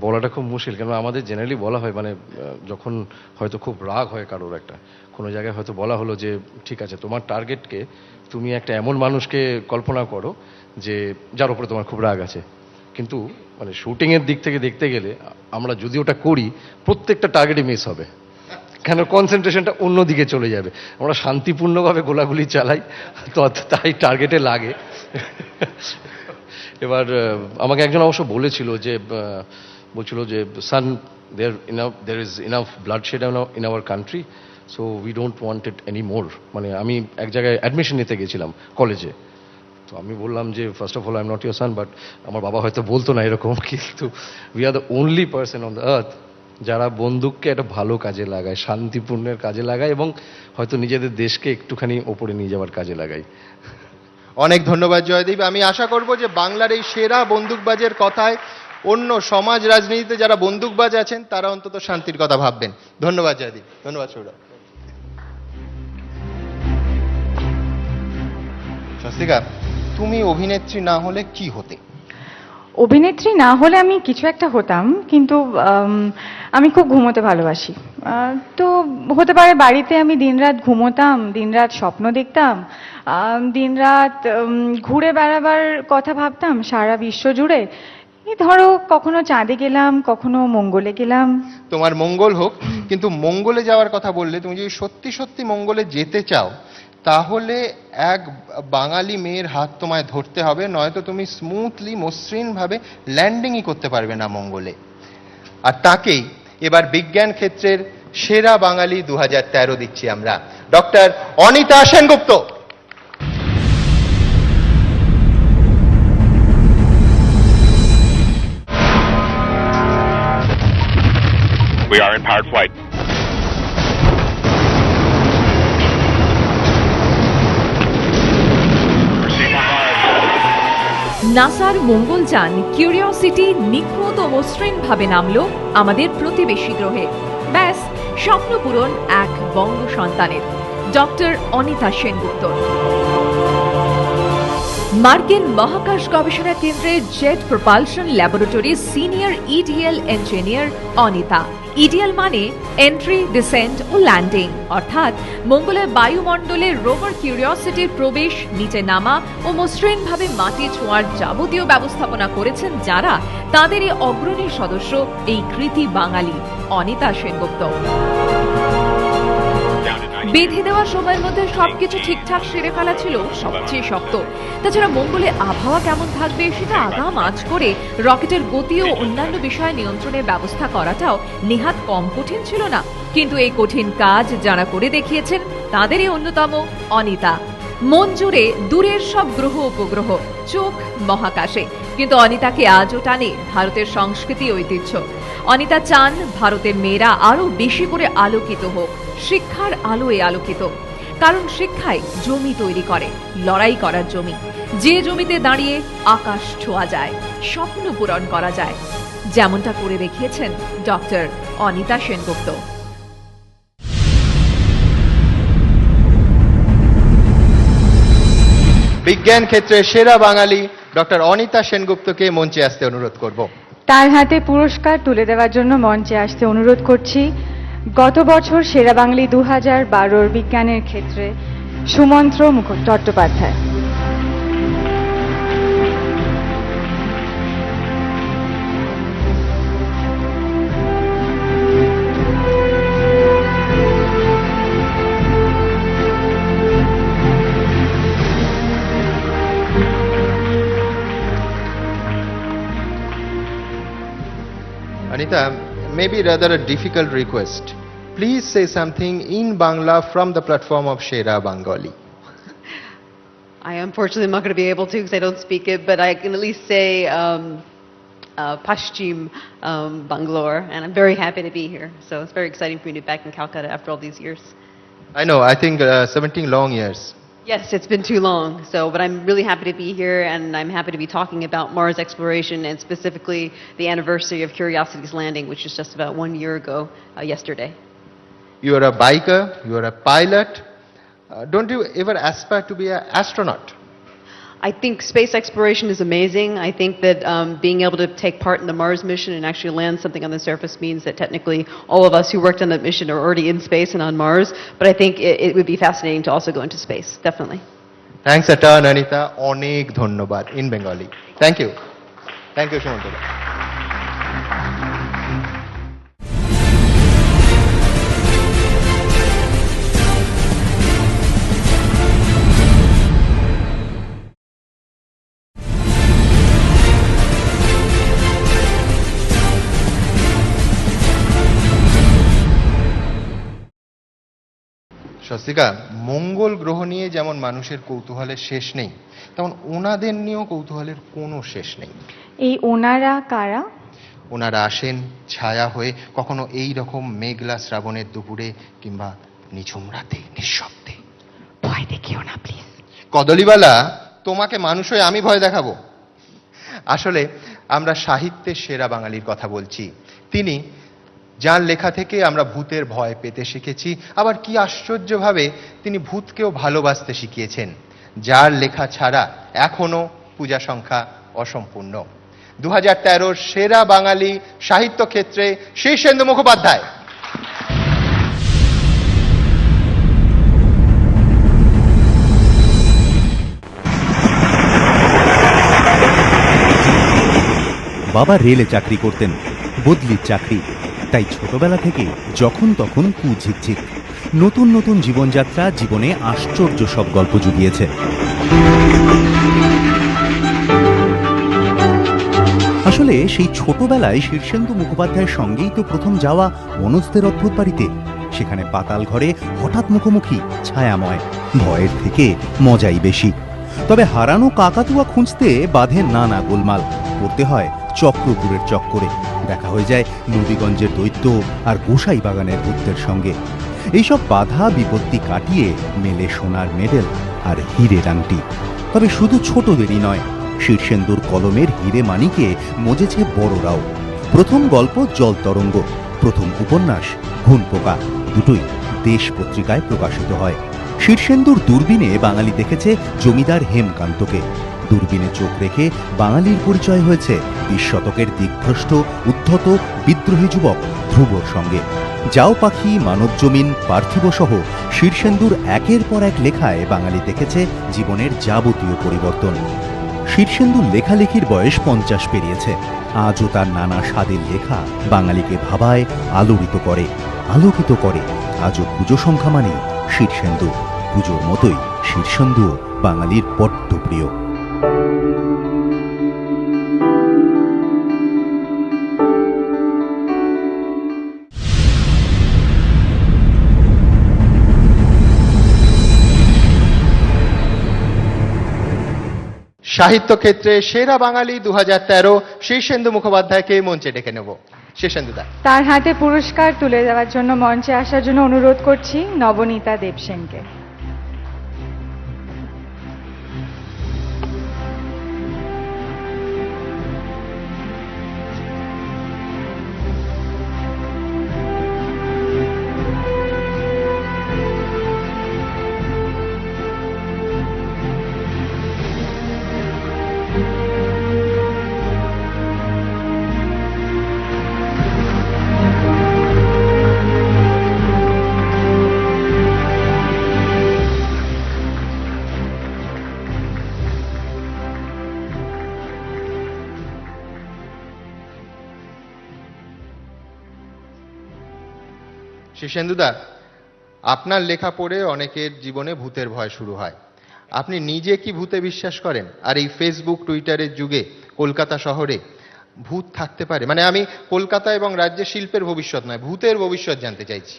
বলাটা খুব মুশকিল, কেন আমাদের জেনারেলি বলা হয় মানে যখন হয়তো খুব রাগ হয় কারোর একটা কোনো জায়গায় হয়তো বলা হলো যে ঠিক আছে তোমার টার্গেটকে তুমি একটা এমন মানুষকে কল্পনা করো যে যার উপরে তোমার খুব রাগ আছে, কিন্তু মানে শুটিংয়ের দিক থেকে দেখতে গেলে আমরা যদি ওটা করি প্রত্যেকটা টার্গেটই মিস হবে, কেন কনসেন্ট্রেশনটা অন্যদিকে চলে যাবে। আমরা শান্তিপূর্ণভাবে গোলাগুলি চালাই তো তাই টার্গেটে লাগে। এবার আমাকে একজন অবশ্য বলেছিল যে বলছিল যে সান there is enough bloodshed in our country, so we don't want it anymore। মানে আমি এক জায়গায় অ্যাডমিশন নিতে গেছিলাম কলেজে, তো আমি বললাম যে first of all I am not your San, but আমার বাবা হয়তো বলতো না এরকম, কিন্তু we are the only person on the earth যারা বন্দুককে একটা ভালো কাজে লাগায়, শান্তিপূর্ণের কাজে লাগায় এবং হয়তো নিজেদের দেশকে একটুখানি ওপরে নিয়ে যাওয়ার কাজে লাগায়। অনেক ধন্যবাদ জয়দীপ। আমি আশা করব যে বাংলার এই সেরা বন্দুকবাজের কথায় অন্য সমাজ রাজনীতিতে যারা বন্দুকবাজ আছেন তারা অন্তত শান্তির কথা ভাববেন। ধন্যবাদ জয়দীপ। ধন্যবাদ সৌরভ। স্বস্তিকা, তুমি অভিনেত্রী না হলে কি হতে? অভিনেত্রী না হলে আমি কিছু একটা হতাম, কিন্তু আমি খুব ঘুমোতে ভালোবাসি। তো হতে পারে বাড়িতে আমি দিনরাত ঘুমোতাম, দিনরাত স্বপ্ন দেখতাম, দিনরাত ঘুরে বেড়াবার কথা ভাবতাম সারা বিশ্ব জুড়ে। এই ধরো কখনো চাঁদে গেলাম, কখনো মঙ্গলে গেলাম। তোমার মঙ্গল হোক, কিন্তু মঙ্গলে যাওয়ার কথা বললে তুমি যদি সত্যি সত্যি মঙ্গলে যেতে চাও তাহলে এক বাঙালি মেয়ের হাত তোমায় ধরতে হবে, নয়তো তুমি স্মুথলি মসৃণভাবে ল্যান্ডিংই করতে পারবে না মঙ্গলে। আর তাকেই এবার বিজ্ঞান ক্ষেত্রের সেরা বাঙালি 2013 দিচ্ছি আমরা, doctor Anita Sengupta. We are in powered flight. নাসার মঙ্গলযান কিউরিওসিটি নিখুঁত ও মসৃণভাবে নামলো আমাদের প্রতিবেশী গ্রহে। ব্যাস স্বপ্ন পূরণ এক বঙ্গ সন্তানের, ডক্টর অনিতা সেনগুপ্ত। মার্কিন মহাকাশ গবেষণা কেন্দ্রের জেট প্রপালশন ল্যাবরেটরির senior EDL engineer Anita. EDL মানে এন্ট্রি, ডিসেন্ট ও ল্যান্ডিং, অর্থাৎ মঙ্গলের বায়ুমণ্ডলে রোভার কিউরিওসিটির প্রবেশ, নিচে নামা ও মসৃণভাবে মাটি ছোঁয়ার যাবতীয় ব্যবস্থাপনা করেছেন যারা, তাদেরই অগ্রণী সদস্য এই কৃতি বাঙালি অনিতা সেনগুপ্ত। বেঁধে দেওয়া সময়ের মধ্যে সবকিছু ঠিকঠাক সেরে ফেলা ছিল সবচেয়ে শক্ত। তাছাড়া মঙ্গলে আবহাওয়া কেমন থাকবে সেটা আগাম আঁচ করে রকেটের গতি ও অন্যান্য বিষয় নিয়ন্ত্রণের ব্যবস্থা করাটাও নেহাত কম কঠিন ছিল না। কিন্তু এই কঠিন কাজ যারা করে দেখিয়েছেন তাদেরই অন্যতম অনিতা। মন জুড়ে দূরের সব গ্রহ উপগ্রহ, চোখ মহাকাশে, কিন্তু অনিতাকে আজও টানে ভারতের সংস্কৃতি ঐতিহ্য। অনিতা চান ভারতের মেয়েরা আরো বেশি করে আলোকিত হোক, শিক্ষার আলোয় আলোকিত। কারণ শিক্ষায় জমি তৈরি করে, লড়াই করার জমি, যে জমিতে দাঁড়িয়ে আকাশ ছোঁয়া যায়, স্বপ্ন পূরণ করা যায়, যেমনটা করে দেখিয়েছেন ডক্টর অনিতা সেনগুপ্ত। বিজ্ঞান ক্ষেত্রে সেরা বাঙালি ডক্টর অনিতা সেনগুপ্তকে মঞ্চে আসতে অনুরোধ করব। তার হাতে পুরস্কার তুলে দেওয়ার জন্য মঞ্চে আসতে অনুরোধ করছি গত বছর সেরা বাঙালি 2012 বিজ্ঞানের ক্ষেত্রে Sumantra Chattopadhyay. Anita, maybe rather a difficult request. Please say something in Bangla from the platform of Shera Bengali. I unfortunately am not going to be able to because I don't speak it, but I can at least say Pashchim Bangalore, and I'm very happy to be here. So it's very exciting for me to be back in Calcutta after all these years. I know, I think 17 long years. Yes, it's been too long. So, but I'm really happy to be here, and I'm happy to be talking about Mars exploration and specifically the anniversary of Curiosity's landing, which is just about 1 year ago yesterday. You are a biker, you are a pilot. Don't you ever aspire to be an astronaut? I think space exploration is amazing. I think that being able to take part in the Mars mission and actually land something on the surface means that technically all of us who worked on that mission are already in space and on Mars. But I think it would be fascinating to also go into space, definitely. Thanks a ton Anita, অনেক ধন্যবাদ in Bengali. Thank you Sumanta da. Swastika, মঙ্গল গ্রহ নিয়ে যেমন মানুষের কৌতূহলের শেষ নেই, তেমন ওনাদের নিয়েও কৌতূহলের কোনো শেষ নেই। এই ওনারা কারা? ওনারা আসেন ছায়া হয়ে, কখনো এই রকম মেঘলা শ্রাবণের দুপুরে কিংবা নিঝুম রাতে নিঃশব্দে। ভয় দেখিও না প্লিজ। কদলীবালা, তোমাকে মানুষ হয়ে আমি ভয় দেখাবো? আসলে আমরা সাহিত্যের সেরা বাঙালির কথা বলছি। তিনি, যার লেখা থেকে আমরা ভূতের ভয় পেতে শিখেছি, আবার কি আশ্চর্যভাবে তিনি ভূতকেও ভালোবাসতে শিখিয়েছেন, যার লেখা ছাড়া এখনো পূজা সংখ্যা অসম্পূর্ণ। 2013 সেরা বাঙালি সাহিত্য ক্ষেত্রে শীর্ষেন্দু মুখোপাধ্যায়। বাবা রেলে চাকরি করতেন, বদলির চাকরি, তাই ছোটবেলা থেকে যখন তখন কুঝিকঝিক। নতুন নতুন জীবনযাত্রা জীবনে আশ্চর্য সব গল্প জুগিয়েছে। আসলে সেই ছোটবেলায় শীর্ষেন্দু মুখোপাধ্যায়ের সঙ্গেই তো প্রথম যাওয়া মনোজদের অদ্ভুত বাড়িতে। সেখানে পাতাল ঘরে হঠাৎ মুখোমুখি ছায়াময়, ভয়ের থেকে মজাই বেশি। তবে হারানো কাকাতুয়া খুঁজতে বাঁধে নানা গোলমাল, পড়তে হয় চক্রপুরের চক্করে, দেখা হয়ে যায় নবীগঞ্জের দৈত্য আর গোসাই বাগানের ভূতদের সঙ্গে। এইসব বাধা বিপত্তি কাটিয়ে মেলে সোনার মেডেল আর হিরের আংটি। তবে শুধু ছোটদেরই নয়, শীর্ষেন্দুর কলমের হিরে মানিকে মজেছে বড়রাও। প্রথম গল্প জল তরঙ্গ, প্রথম উপন্যাস ঘুণ পোকা, দুটোই দেশ পত্রিকায় প্রকাশিত হয়। শীর্ষেন্দুর দূরবীনে বাঙালি দেখেছে জমিদার হেমকান্তকে। দূরবীনে চোখ রেখে বাঙালির পরিচয় হয়েছে 20 শতকের দিকভ্রষ্ট উদ্ধত বিদ্রোহী যুবক ধ্রুবর সঙ্গে। যাও পাখি, মানব জমিন, পার্থিব সহ শীর্ষেন্দুর একের পর এক লেখায় বাঙালি দেখেছে জীবনের যাবতীয় পরিবর্তন। শীর্ষেন্দুর লেখালেখির বয়স 50 পেরিয়েছে। আজও তার নানা স্বাদের লেখা বাঙালিকে ভাবায়, আলোড়িত করে, আলোকিত করে। আজও পুজো সংখ্যা মানেই শীর্ষেন্দু, পুজোর মতোই শীর্ষেন্দুও বাঙালির বড্ড প্রিয়। সাহিত্য ক্ষেত্রে সেরা বাঙালি 2013 শীর্ষেন্দু মুখোপাধ্যায়কে মঞ্চে ডেকে নেব। শীর্ষেন্দুদা, তার হাতে পুরস্কার তুলে দেওয়ার জন্য মঞ্চে আসার জন্য অনুরোধ করছি নবনীতা দেবসেনকে। শীর্ষেন্দুদা, আপনার লেখা পড়ে অনেকের জীবনে ভূতের ভয় শুরু হয়। আপনি নিজে কি ভূতে বিশ্বাস করেন? আর এই ফেসবুক টুইটারের যুগে কলকাতা শহরে ভূত থাকতে পারে? মানে আমি কলকাতা এবং রাজ্যের শিল্পের ভবিষ্যৎ নয়, ভূতের ভবিষ্যৎ জানতে চাইছি।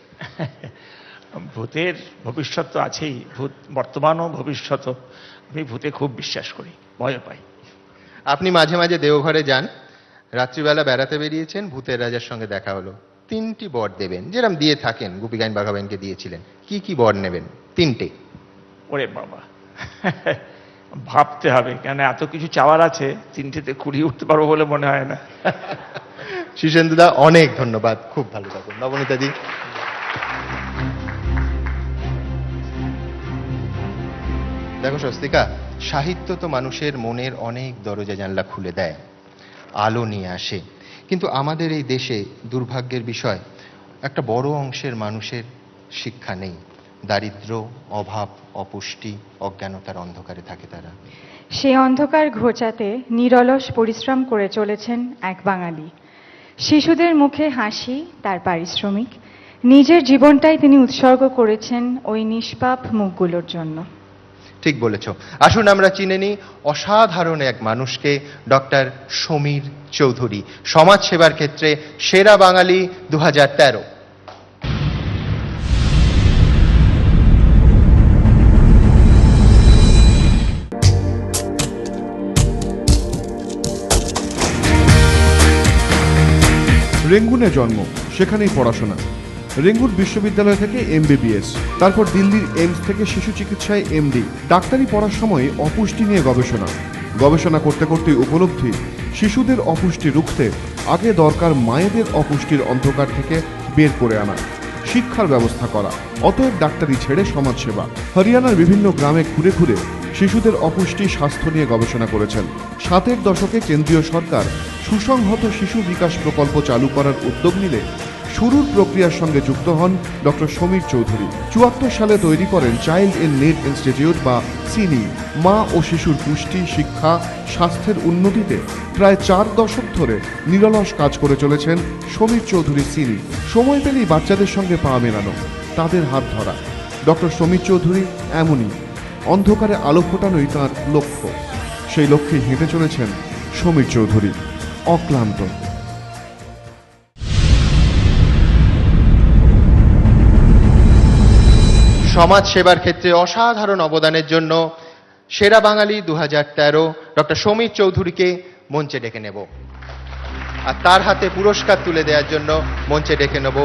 ভূতের ভবিষ্যৎ তো আছেই, ভূত বর্তমান ও ভবিষ্যৎ। আমি ভূতে খুব বিশ্বাস করি, ভয় পাই। আপনি মাঝে মাঝে দেওঘরে যান, রাত্রিবেলা বেড়াতে বেরিয়েছেন, ভূতের রাজার সঙ্গে দেখা হলো। 3টি বর দেবেন, যেরকম দিয়ে থাকেন, গোপীগাইন বাঘাবাইনকে দিয়েছিলেন। কি কি বর নেবেন? 3টে। ওরে বাবা, ভাবতে হবে, কেন এত কিছু চাওয়ার আছে, 3টেতে কুড়িয়ে উঠতে পারবো বলে মনে হয় না। শীর্ষেন্দুদা, অনেক ধন্যবাদ, খুব ভালো থাকুন। নবনীতাদি, দেখো স্বস্তিকা, সাহিত্য তো মানুষের মনের অনেক দরজা জানলা খুলে দেয়, আলো নিয়ে আসে, কিন্তু আমাদের এই দেশে দুর্ভাগ্যের বিষয় একটা বড় অংশের মানুষের শিক্ষা নেই। দারিদ্র্য, অভাব, অপুষ্টি, অজ্ঞানতার অন্ধকারে থাকে তারা। সেই অন্ধকার ঘোচাতে নিরলস পরিশ্রম করে চলেছেন এক বাঙালি। শিশুদের মুখে হাসি তার পারিশ্রমিক, নিজের জীবনটাই তিনি উৎসর্গ করেছেন ওই নিষ্পাপ মুখগুলোর জন্য। ঠিক বলেছ। আসুন আমরা চিনে নিই অসাধারণ এক মানুষকে, ডক্টর সমীর চৌধুরী, সমাজ সেবার ক্ষেত্রে সেরা বাঙালি 2013। রেঙ্গুনে জন্ম, সেখানেই পড়াশোনা। রেঙ্গুন বিশ্ববিদ্যালয় থেকে এমবিবিএস, তারপর দিল্লির এইমস থেকে শিশু চিকিৎসায় এমডি। ডাক্তারি পড়ার সময় অপুষ্টি নিয়ে গবেষণা করতে করতে উপলব্ধি, শিশুদের অপুষ্টি রুখতে আগে দরকার মায়েদের অপুষ্টির অন্ধকার থেকে বের করে আনা, শিক্ষার ব্যবস্থা করা। অতএব ডাক্তারি ছেড়ে সমাজসেবা। হরিয়ানার বিভিন্ন গ্রামে ঘুরে ঘুরে শিশুদের অপুষ্টি স্বাস্থ্য নিয়ে গবেষণা করেছেন। 60-এর দশকে কেন্দ্রীয় সরকার সুসংহত শিশু বিকাশ প্রকল্প চালু করার উদ্যোগ নিলে শুরুর প্রক্রিয়ার সঙ্গে যুক্ত হন ডক্টর সমীর চৌধুরী। 74 সালে তৈরি করেন চাইল্ড ইন নিড ইনস্টিটিউট বা সিনি। মা ও শিশুর পুষ্টি, শিক্ষা, স্বাস্থ্যের উন্নতিতে প্রায় 4 দশক ধরে নিরলস কাজ করে চলেছেন সমীর চৌধুরী সিনি। সময় পেলেই বাচ্চাদের সঙ্গে পা মেলানো, তাদের হাত ধরা। ডক্টর সমীর চৌধুরী এমনই, অন্ধকারে আলো ফোটানোই তাঁর লক্ষ্য। সেই লক্ষ্যে হেঁটে চলেছেন সমীর চৌধুরী অক্লান্ত। সমাজ সেবার ক্ষেত্রে অসাধারণ অবদানের জন্য সেরা বাঙালি 2013 ডক্টর সমীর চৌধুরীকে মঞ্চে ডেকে নেব, আর তার হাতে পুরস্কার তুলে দেওয়ার জন্য মঞ্চে ডেকে নেব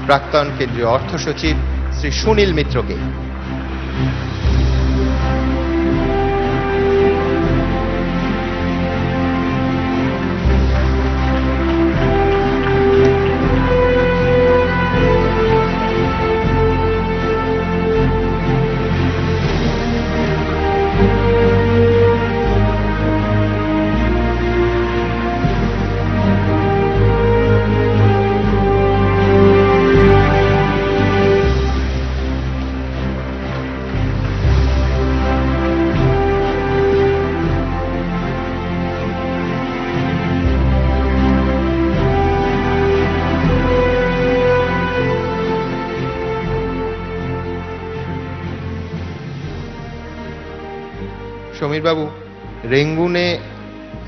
প্রাক্তন কেন্দ্রীয় অর্থ সচিব শ্রী সুনীল মিত্রকে। সমীরবাবু, রেঙ্গুনে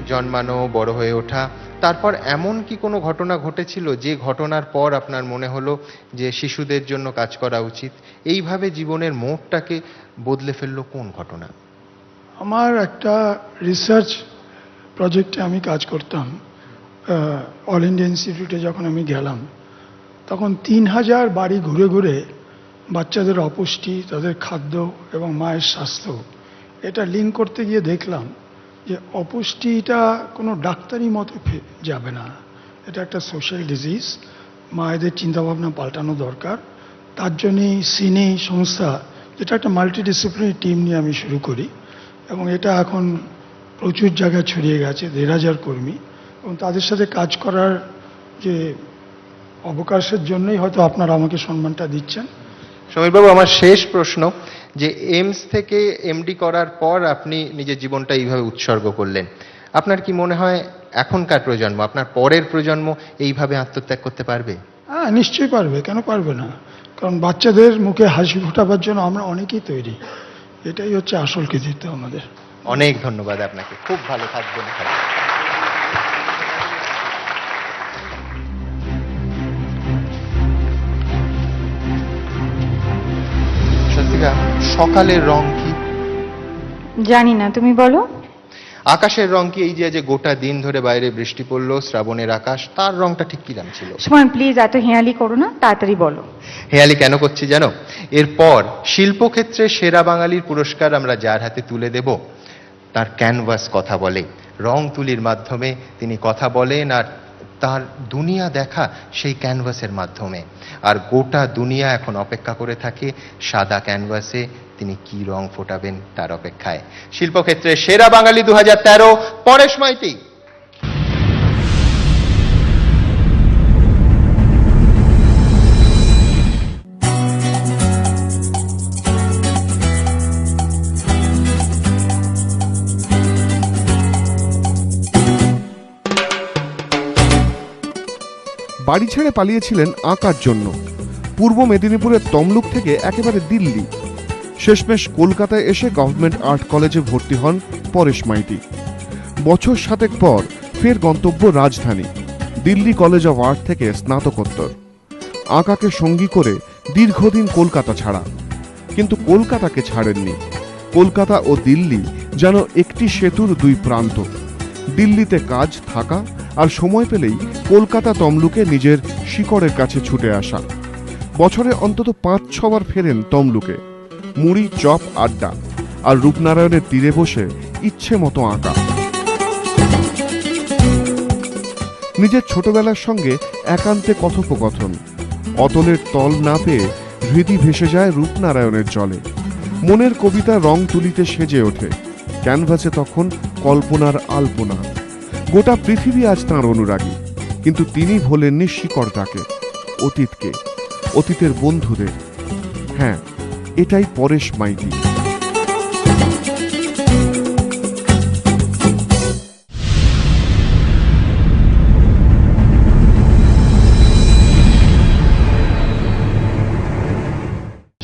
জন্মানো, বড় হয়ে ওঠা, তারপর এমন কি কোনো ঘটনা ঘটেছিল যে ঘটনার পর আপনার মনে হলো যে শিশুদের জন্য কাজ করা উচিত? এইভাবে জীবনের মোড়টাকে বদলে ফেললো কোন ঘটনা? আমার একটা রিসার্চ প্রজেক্টে আমি কাজ করতাম। অল ইন্ডিয়া ইনস্টিটিউটে যখন আমি গেলাম, তখন 3000 বাড়ি ঘুরে ঘুরে বাচ্চাদের অপুষ্টি, তাদের খাদ্য এবং মায়ের স্বাস্থ্য, এটা লিঙ্ক করতে গিয়ে দেখলাম যে অপুষ্টিটা কোনো ডাক্তারি মতে যাবে না, এটা একটা সোশ্যাল ডিজিজ। মায়েদের চিন্তাভাবনা পাল্টানো দরকার। তার জন্যই সিনি সংস্থা, যেটা একটা মাল্টিডিসিপ্লিনারি টিম নিয়ে আমি শুরু করি, এবং এটা এখন প্রচুর জায়গায় ছড়িয়ে গেছে, 1500 কর্মী, এবং তাদের সাথে কাজ করার যে অবকাশের জন্যই হয়তো আপনারা আমাকে সম্মানটা দিচ্ছেন। সমীরবাবু, আমার শেষ প্রশ্ন, যে এইমস থেকে এমডি করার পর আপনি নিজের জীবনটা এইভাবে উৎসর্গ করলেন, আপনার কি মনে হয় এখনকার প্রজন্ম, আপনার পরের প্রজন্ম এইভাবে আত্মত্যাগ করতে পারবে? হ্যাঁ, নিশ্চয়ই পারবে, কেন পারবে না? কারণ বাচ্চাদের মুখে হাসি ফোটাবার জন্য আমরা অনেকেই তৈরি। এটাই হচ্ছে আসল কৃতিত্ব আমাদের। অনেক ধন্যবাদ আপনাকে, খুব ভালো থাকবেন। সকালের রং কি? জানি না, তুমি বলো। আকাশের রং কি? এই যে গোটা দিন ধরে বাইরে বৃষ্টি পড়লো, শ্রাবণের আকাশ, তার রংটা ঠিক কি রং ছিল? সুমন, প্লিজ এত হেয়ালি করো না, তাড়াতাড়ি বলো। হেয়ালি কেন করছি জানো? এরপর শিল্পক্ষেত্রে সেরা বাঙালির পুরস্কার আমরা যার হাতে তুলে দেব, তার ক্যানভাস কথা বলে। রং তুলির মাধ্যমে তিনি কথা বলেন, আর তার দুনিয়া দেখা সেই ক্যানভাসের মাধ্যমে। আর গোটা দুনিয়া এখন অপেক্ষা করে থাকে সাদা ক্যানভাসে তিনি কি রং ফোটাবেন তার অপেক্ষায়। শিল্পক্ষেত্রে সেরা বাঙালি 2013 পরেশ মাইতি। বাড়ি ছেড়ে পালিয়েছিলেন আঁকার জন্য পূর্ব মেদিনীপুরের তমলুক থেকে একেবারে দিল্লি। শেষমেশ কলকাতায় এসে গভর্নমেন্ট আর্ট কলেজে ভর্তি হন পরেশ মাইতি। বছর 7 পর ফের গন্তব্য রাজধানী, দিল্লি কলেজ অফ আর্ট থেকে স্নাতকোত্তর। আঁকাকে সঙ্গী করে দীর্ঘদিন কলকাতা ছাড়া, কিন্তু কলকাতাকে ছাড়েননি। কলকাতা ও দিল্লি যেন একটি সেতুর দুই প্রান্ত। দিল্লিতে কাজ থাকা আর সময় পেলেই কলকাতা তমলুকে নিজের শিকড়ের কাছে ছুটে আসা। বছরে অন্তত 5-6 বার ফেরেন তমলুকে। মুড়ি, চপ, আড্ডা আর রূপনারায়ণের তীরে বসে ইচ্ছে মতো আঁকা। নিজের ছোটবেলার সঙ্গে একান্তে কথোপকথন। অতলের তল না পেয়ে হৃদি ভেসে যায় রূপনারায়ণের জলে। মনের কবিতা রং তুলিতে সেজে ওঠে। ক্যানভাসে তখন কল্পনার আলপনা। গোটা পৃথিবী আজ তাঁর অনুরাগী, কিন্তু তিনি ভোলেননি শিকড়টাকে, অতীতকে, অতীতের বন্ধুদের। হ্যাঁ, এটাই পরেশ মাইতি।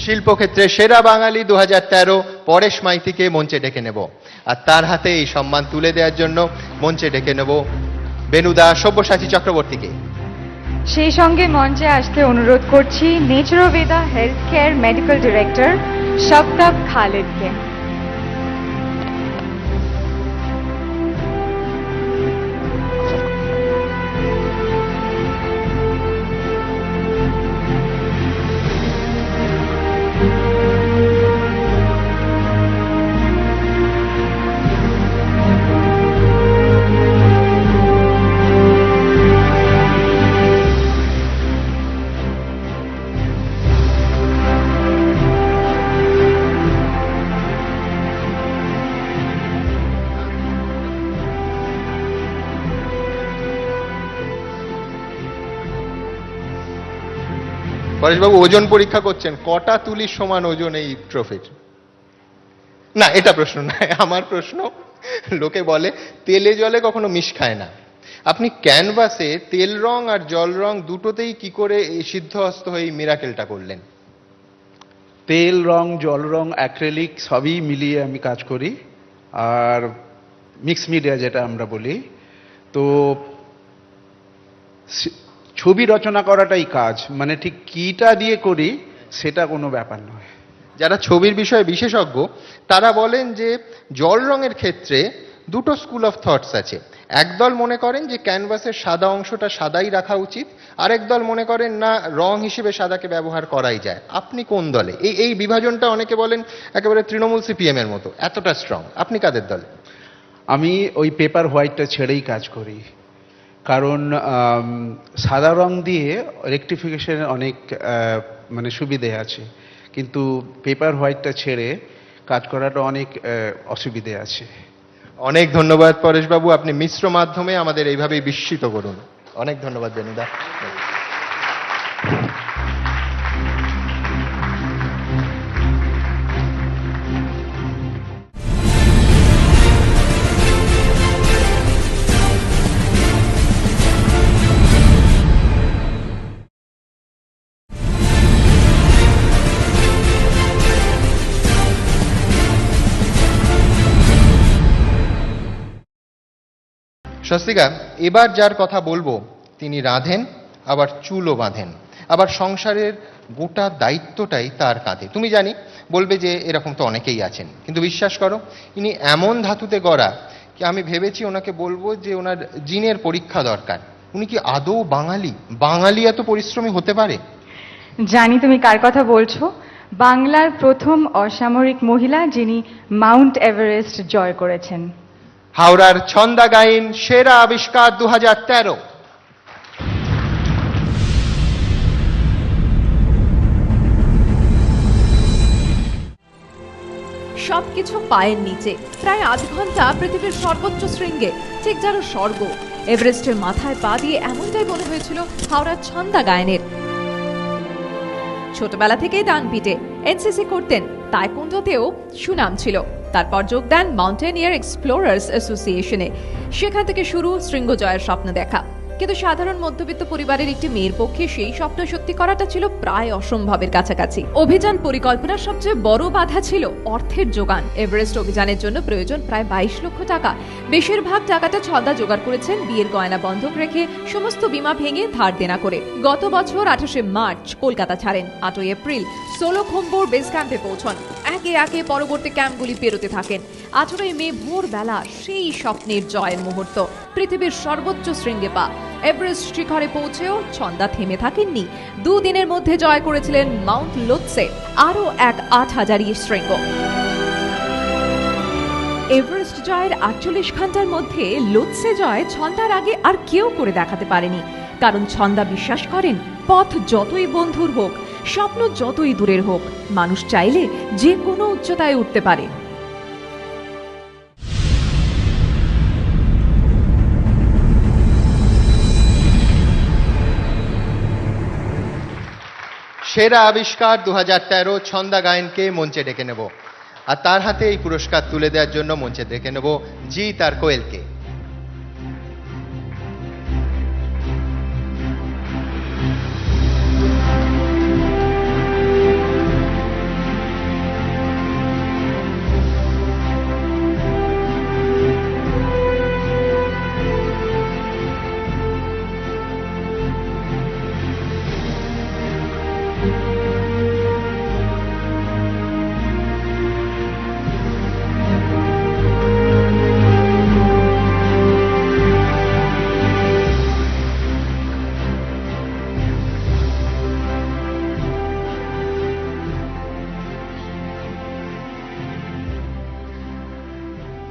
শিল্পক্ষেত্রে সেরা বাঙালি 2013 পরেশ মাইতিকে মঞ্চে ডেকে নেব, আর তার হাতে এই সম্মান তুলে দেওয়ার জন্য মঞ্চে ডেকে নেব বেনুদা সব্যসাচী চক্রবর্তীকে। সেই সঙ্গে মঞ্চে আসতে অনুরোধ করছি নেচারোভেদা হেলথ কেয়ার মেডিকেল ডিরেক্টর শব্তাব খালেদকে। পরেশবাবু ওজন পরীক্ষা করছেন, কটা তুলির সমান ওজন এই ট্রফির? না, এটা প্রশ্ন নয়, আমার প্রশ্ন। লোকে বলে তেলে জলে কখনো মিশ খায় না। আপনি ক্যানভাসে তেল রং আর জল রং দুটোতেই কি করে এই সিদ্ধহস্ত হয়ে এই মিরাকেলটা করলেন? তেল রং, জল রং, অ্যাক্রেলিক সবই মিলিয়ে আমি কাজ করি, আর মিক্স মিডিয়া যেটা আমরা বলি। তো ছবি রচনা করাটাই কাজ, মানে ঠিক কিটা দিয়ে করি সেটা কোনো ব্যাপার নয়। যারা ছবির বিষয়ে বিশেষজ্ঞ তারা বলেন যে জল রঙের ক্ষেত্রে দুটো স্কুল অফ থটস আছে। একদল মনে করেন যে ক্যানভাসের সাদা অংশটা সাদাই রাখা উচিত, আরেক দল মনে করেন না, রং হিসেবে সাদাকে ব্যবহার করাই যায়। আপনি কোন দলে? এই বিভাজনটা অনেকে বলেন একেবারে তৃণমূল সিপিএম এর মতো, এতটা স্ট্রং। আপনি কাদের দলে? আমি ওই পেপার হোয়াইটটা ছেড়েই কাজ করি, কারণ সাদা রং দিয়ে রেকটিফিকেশনের অনেক মানে সুবিধে আছে, কিন্তু পেপার হোয়াইটটা ছেড়ে কাজ করাটা অনেক অসুবিধে আছে। অনেক ধন্যবাদ পরেশবাবু, আপনি মিশ্র মাধ্যমে আমাদের এইভাবেই বিস্মিত করুন। অনেক ধন্যবাদ বেনুদা। স্বস্তিকা, এবার যার কথা বলবো তিনি রাঁধেন, আবার চুলও বাঁধেন, আবার সংসারের গোটা দায়িত্বটাই তার কাঁধে। তুমি জানি বলবে যে এরকম তো অনেকেই আছেন, কিন্তু বিশ্বাস করো ইনি এমন ধাতুতে গড়া কি আমি ভেবেছি ওনাকে বলবো যে ওনার জিনের পরীক্ষা দরকার। উনি কি আদৌ বাঙালি? বাঙালি এত পরিশ্রমী হতে পারে? জানি তুমি কার কথা বলছো। বাংলার প্রথম অসামরিক মহিলা যিনি মাউন্ট এভারেস্ট জয় করেছেন। হাওড়ার ছন্দা গাইন সেরা আবিষ্কার 2013। সবকিছু পায়ের নিচে, প্রায় আধ ঘন্টা পৃথিবীর সর্বোচ্চ শৃঙ্গে, ঠিক যেন স্বর্গ। এভারেস্টের মাথায় পা দিয়ে এমনটাই মনে হয়েছিল হাওড়ার ছন্দা গায়েনের। ছোটবেলা থেকেই ডান পিটে এনসিসি করতেন, তাইকোন্ডোতেও সুনাম ছিল। তারপর যোগ দেন মাউন্টেনিয়ার এক্সপ্লোরার্স অ্যাসোসিয়েশনে। সেখান থেকে শুরু শৃঙ্গ জয়ের স্বপ্ন দেখা। কিন্তু সাধারণ মধ্যবিত্ত পরিবারের একটি মেয়ের পক্ষে সেই স্বপ্ন সত্যি করাটা ছিল প্রায় অসম্ভবের কাছাকাছি। অভিযান পরিকল্পনার সবচেয়ে বড় বাধা ছিল অর্থের যোগান। এভারেস্ট অভিযানের জন্য প্রয়োজন প্রায় 22 লক্ষ টাকা। বেশিরভাগ টাকাটা ছন্দা জোগাড় করেছেন বিয়ের গয়না বন্ধক রেখে, সমস্ত বীমা ভেঙে ধার দেনা করে। গত বছর 28শে মার্চ কলকাতা ছাড়েন। 8ই এপ্রিল সোলোখম্বুর বেস ক্যাম্পে পৌঁছন। একে একে পরবর্তী ক্যাম্পগুলি পেরোতে থাকেন। 18ই মে ভোরবেলা সেই স্বপ্নের জয়ের মুহূর্ত, পৃথিবীর সর্বোচ্চ শৃঙ্গে পা। এভারেস্ট শিখরে পৌঁছেও ছন্দা থেমে থাকেননি। 2 দিনের মধ্যে জয় করেছিলেন মাউন্ট লোৎসে, আরও এক 8000ই শৃঙ্গ। এভারেস্ট জয়ের 48 ঘন্টার মধ্যে লোৎসে জয় ছন্দার আগে আর কেউ করে দেখাতে পারেনি। কারণ ছন্দা বিশ্বাস করেন, পথ যতই বন্ধুর হোক, স্বপ্ন যতই দূরের হোক, মানুষ চাইলে যে কোনো উচ্চতায় উঠতে পারে। সেরা আবিষ্কার 2013 ছন্দা গায়েনকে মঞ্চে ডেকে নেব, আর তার হাতে এই পুরস্কার তুলে দেওয়ার জন্য মঞ্চে ডেকে নেব জিৎ আর কোয়েলকে।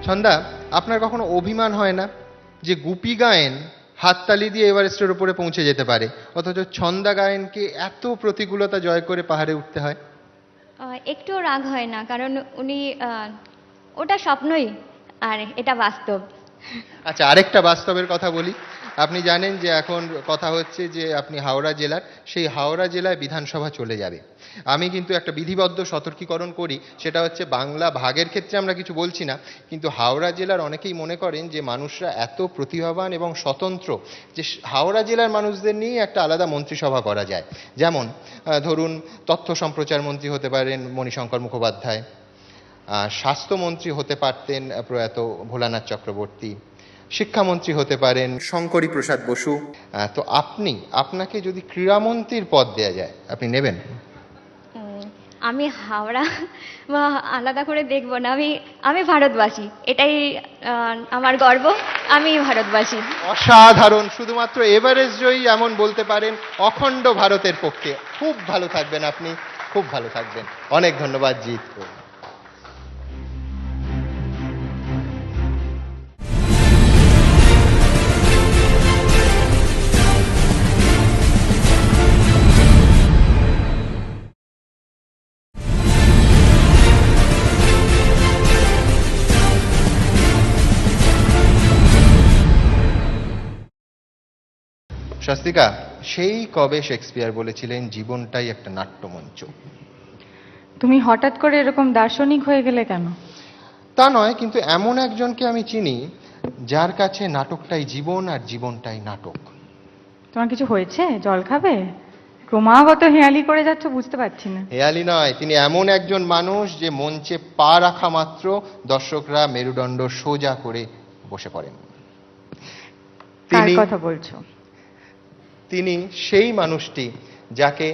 ছন্দা, আপনার কখনো অভিমান হয় না যে গুপি গায়েন হাততালি দিয়ে এভারেস্টের উপরে পৌঁছে যেতে পারে, অথচ ছন্দা গায়েনকে এত প্রতিকূলতা জয় করে পাহাড়ে উঠতে হয়? একটুও রাগ হয় না, কারণ উনি ওটা স্বপ্নই আর এটা বাস্তব। আচ্ছা, আরেকটা বাস্তবের কথা বলি। আপনি জানেন যে এখন কথা হচ্ছে যে আপনি হাওড়া জেলার, সেই হাওড়া জেলায় বিধানসভা চলে যাবে। আমি কিন্তু একটা বিধিবদ্ধ সতর্কীকরণ করি, সেটা হচ্ছে বাংলা ভাগের ক্ষেত্রে আমরা কিছু বলছি না, কিন্তু হাওড়া জেলার অনেকেই মনে করেন যে মানুষরা এত প্রতিভাবান এবং স্বতন্ত্র যে হাওড়া জেলার মানুষদের নিয়ে একটা আলাদা মন্ত্রিসভা করা যায়। যেমন ধরুন, তথ্য সম্প্রচার মন্ত্রী হতে পারেন মণিশঙ্কর মুখোপাধ্যায়, স্বাস্থ্যমন্ত্রী হতে পারতেন প্রয়াত ভোলানাথ চক্রবর্তী, শিক্ষামন্ত্রী হতে পারেন শঙ্করী প্রসাদ বসু। তো আপনাকে যদি ক্রীড়ামন্ত্রীর পদ দেয়া যায়, আপনি নেবেন? আমি হাওড়া বা আলাদা করে দেখব না, আমি ভারতবাসী, এটাই আমার গর্ব, আমি ভারতবাসী। অসাধারণ, শুধুমাত্র এভারেস্ট জয়ী এমন বলতে পারেন অখণ্ড ভারতের পক্ষে। খুব ভালো থাকবেন আপনি, খুব ভালো থাকবেন। অনেক ধন্যবাদ জিৎ। শাস্ত্রিকা, সেই কবে শেক্সপিয়ার বলেছিলেন জীবনটাই একটা নাট্যমঞ্চ। তুমি হঠাৎ করে এরকম দার্শনিক হয়ে গেলে কেন? তা নয়, কিন্তু এমন একজনকে আমি চিনি যার কাছে নাটকটাই জীবন আর জীবনটাই নাটক। তোমার কিছু হয়েছে? জল খাবে? ক্রমাগত হেয়ালি করে যাচ্ছ, বুঝতে পারছি না। হেয়ালি নয়, তিনি এমন একজন মানুষ যে মঞ্চে পা রাখা মাত্র দর্শকরা মেরুদণ্ড সোজা করে বসে পড়েন। কার কথা বলছো? তিনি সেই মানুষটি যাকে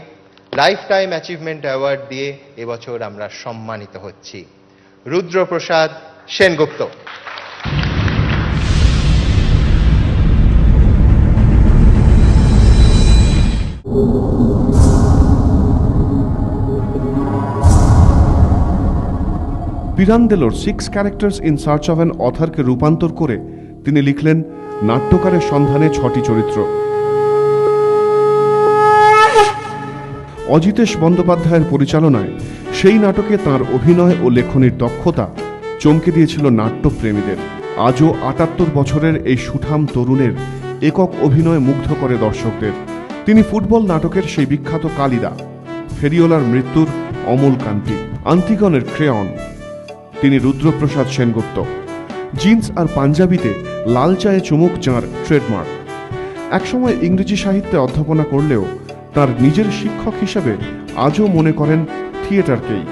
লাইফ টাইম অ্যাচিভমেন্ট অ্যাওয়ার্ড দিয়ে এবছর আমরা সম্মানিত হচ্ছি, রুদ্রপ্রসাদ সেনগুপ্ত। পিরান্দেলোর 6 characters in search of an অথারকে রূপান্তর করে তিনি লিখলেন নাট্যকারের সন্ধানে 6টি চরিত্র। অজিতেশ বন্দ্যোপাধ্যায়ের পরিচালনায় সেই নাটকে তার অভিনয় ও লেখনীর দক্ষতা চমকে দিয়েছিল নাট্যপ্রেমীদের। আজও ৭৮ বছরের এই সুঠাম তরুণের একক অভিনয় মুগ্ধ করে দর্শকদের। তিনি ফুটবল নাটকের সেই বিখ্যাত কালিদা, ফেরিওলার মৃত্যুর অমল কান্তি, আন্তিগণের ক্রেয়ন। তিনি রুদ্রপ্রসাদ সেনগুপ্ত। জিন্স আর পাঞ্জাবিতে লাল চায়ে চুমুক যাঁর ট্রেডমার্ক। একসময় ইংরেজি সাহিত্যে অধ্যাপনা করলেও তার নিজের শিক্ষক হিসেবে আজও মনে করেন থিয়েটারকেই।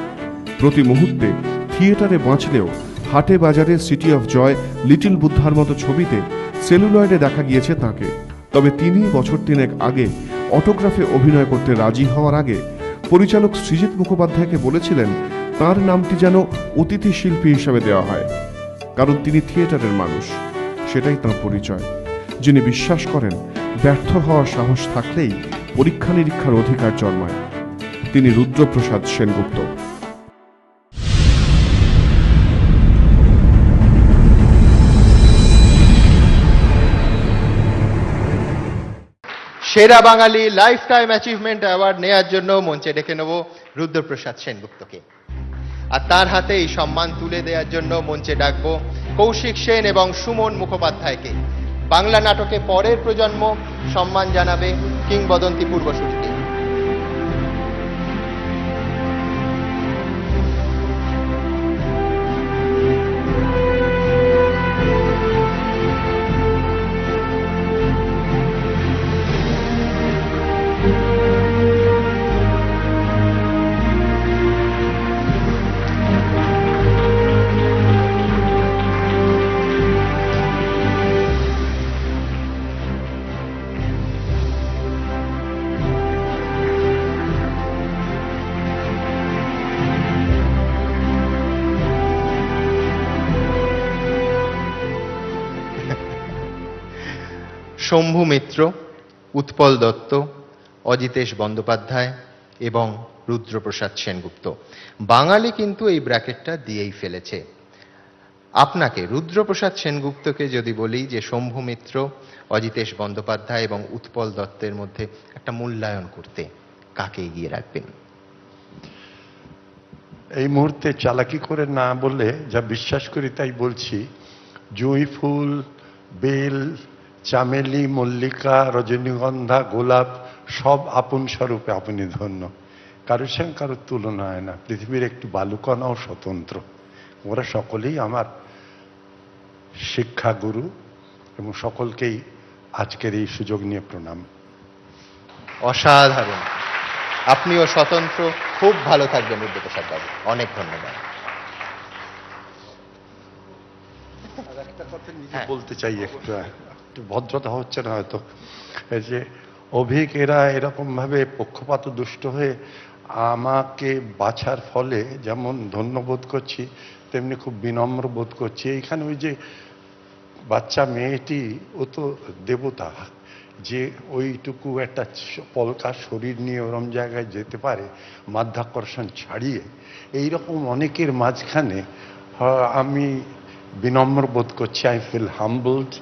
প্রতি মুহূর্তে থিয়েটারে বাঁচলেও হাটে বাজারে সিটি অফ জয়, লিটল বুদ্ধার মতো ছবিতে সেলুলয়েডে দেখা গিয়েছে তাঁকে। তবে তিনি বছর ৩ আগে অটোগ্রাফে অভিনয় করতে রাজি হওয়ার আগে পরিচালক সৃজিত মুখোপাধ্যায়কে বলেছিলেন তার নামটি যেন অতিথি শিল্পী হিসাবে দেওয়া হয়, কারণ তিনি থিয়েটারের মানুষ। সেটাই তাঁর পরিচয়। যিনি বিশ্বাস করেন ব্যর্থ হওয়ার সাহস থাকলেই পরীক্ষা নিরীক্ষার অধিকার জন্মায়। তিনি রুদ্রপ্রসাদ সেনগুপ্ত। সেরা বাঙালি লাইফ টাইম অ্যাচিভমেন্ট অ্যাওয়ার্ড নেওয়ার জন্য মঞ্চে ডেকে নেব রুদ্রপ্রসাদ সেনগুপ্তকে। আর তার হাতে এই সম্মান তুলে দেওয়ার জন্য মঞ্চে ডাকবো কৌশিক সেন এবং সুমন মুখোপাধ্যায়কে। বাংলা নাটকে পরের প্রজন্ম সম্মান জানাবে কিংবদন্তি পূর্বসূরিকে। শম্ভু মিত্র, উৎপল দত্ত, অজিতেশ বন্দ্যোপাধ্যায় এবং রুদ্রপ্রসাদ সেনগুপ্ত। বাঙালি কিন্তু এই ব্র্যাকেটটা দিয়েই ফেলেছে। আপনাকে রুদ্রপ্রসাদ সেনগুপ্তকে যদি বলি যে শম্ভু মিত্র, অজিতেশ বন্দ্যোপাধ্যায় এবং উৎপল দত্তের মধ্যে একটা মূল্যায়ন করতে, কাকে এগিয়ে রাখবেন? এই মুহূর্তে চালাকি করে না বললে যা বিশ্বাস করি তাই বলছি, জুঁই ফুল, বেল, চামেলি, মল্লিকা, রজনীগন্ধা, গোলাপ সব আপন স্বরূপে আপনি ধন্য। কারোর সঙ্গে কারোর তুলনা হয় না। পৃথিবীর একটু বালুকণাও স্বতন্ত্র। ওরা সকলেই আমার শিক্ষাগুরু এবং সকলকেই আজকের এই সুযোগ নিয়ে প্রণাম। অসাধারণ। আপনিও স্বতন্ত্র। খুব ভালো থাকবেন রুদ্রপ্রসাদ বাবু। অনেক ধন্যবাদ। একটা কথা নিজে বলতে চাই, একটু ভদ্রতা হচ্ছে না হয়তো, যে অভিক এরা এরকম ভাবে পক্ষপাত দুষ্ট হয়ে আমাকে বাছার ফলে যেমন ধন্যবোধ করছি, তেমনি খুব বিনম্র বোধ করছি। এইখানে ওই যে বাচ্চা মেয়েটি, ও তো দেবতা, যে ওইটুকু একটা পলকা শরীর নিয়ে ওরম জায়গায় যেতে পারে মাধ্যাকর্ষণ ছাড়িয়ে, এইরকম অনেকের মাঝখানে আমি বিনম্র বোধ করছি। I feel humbled.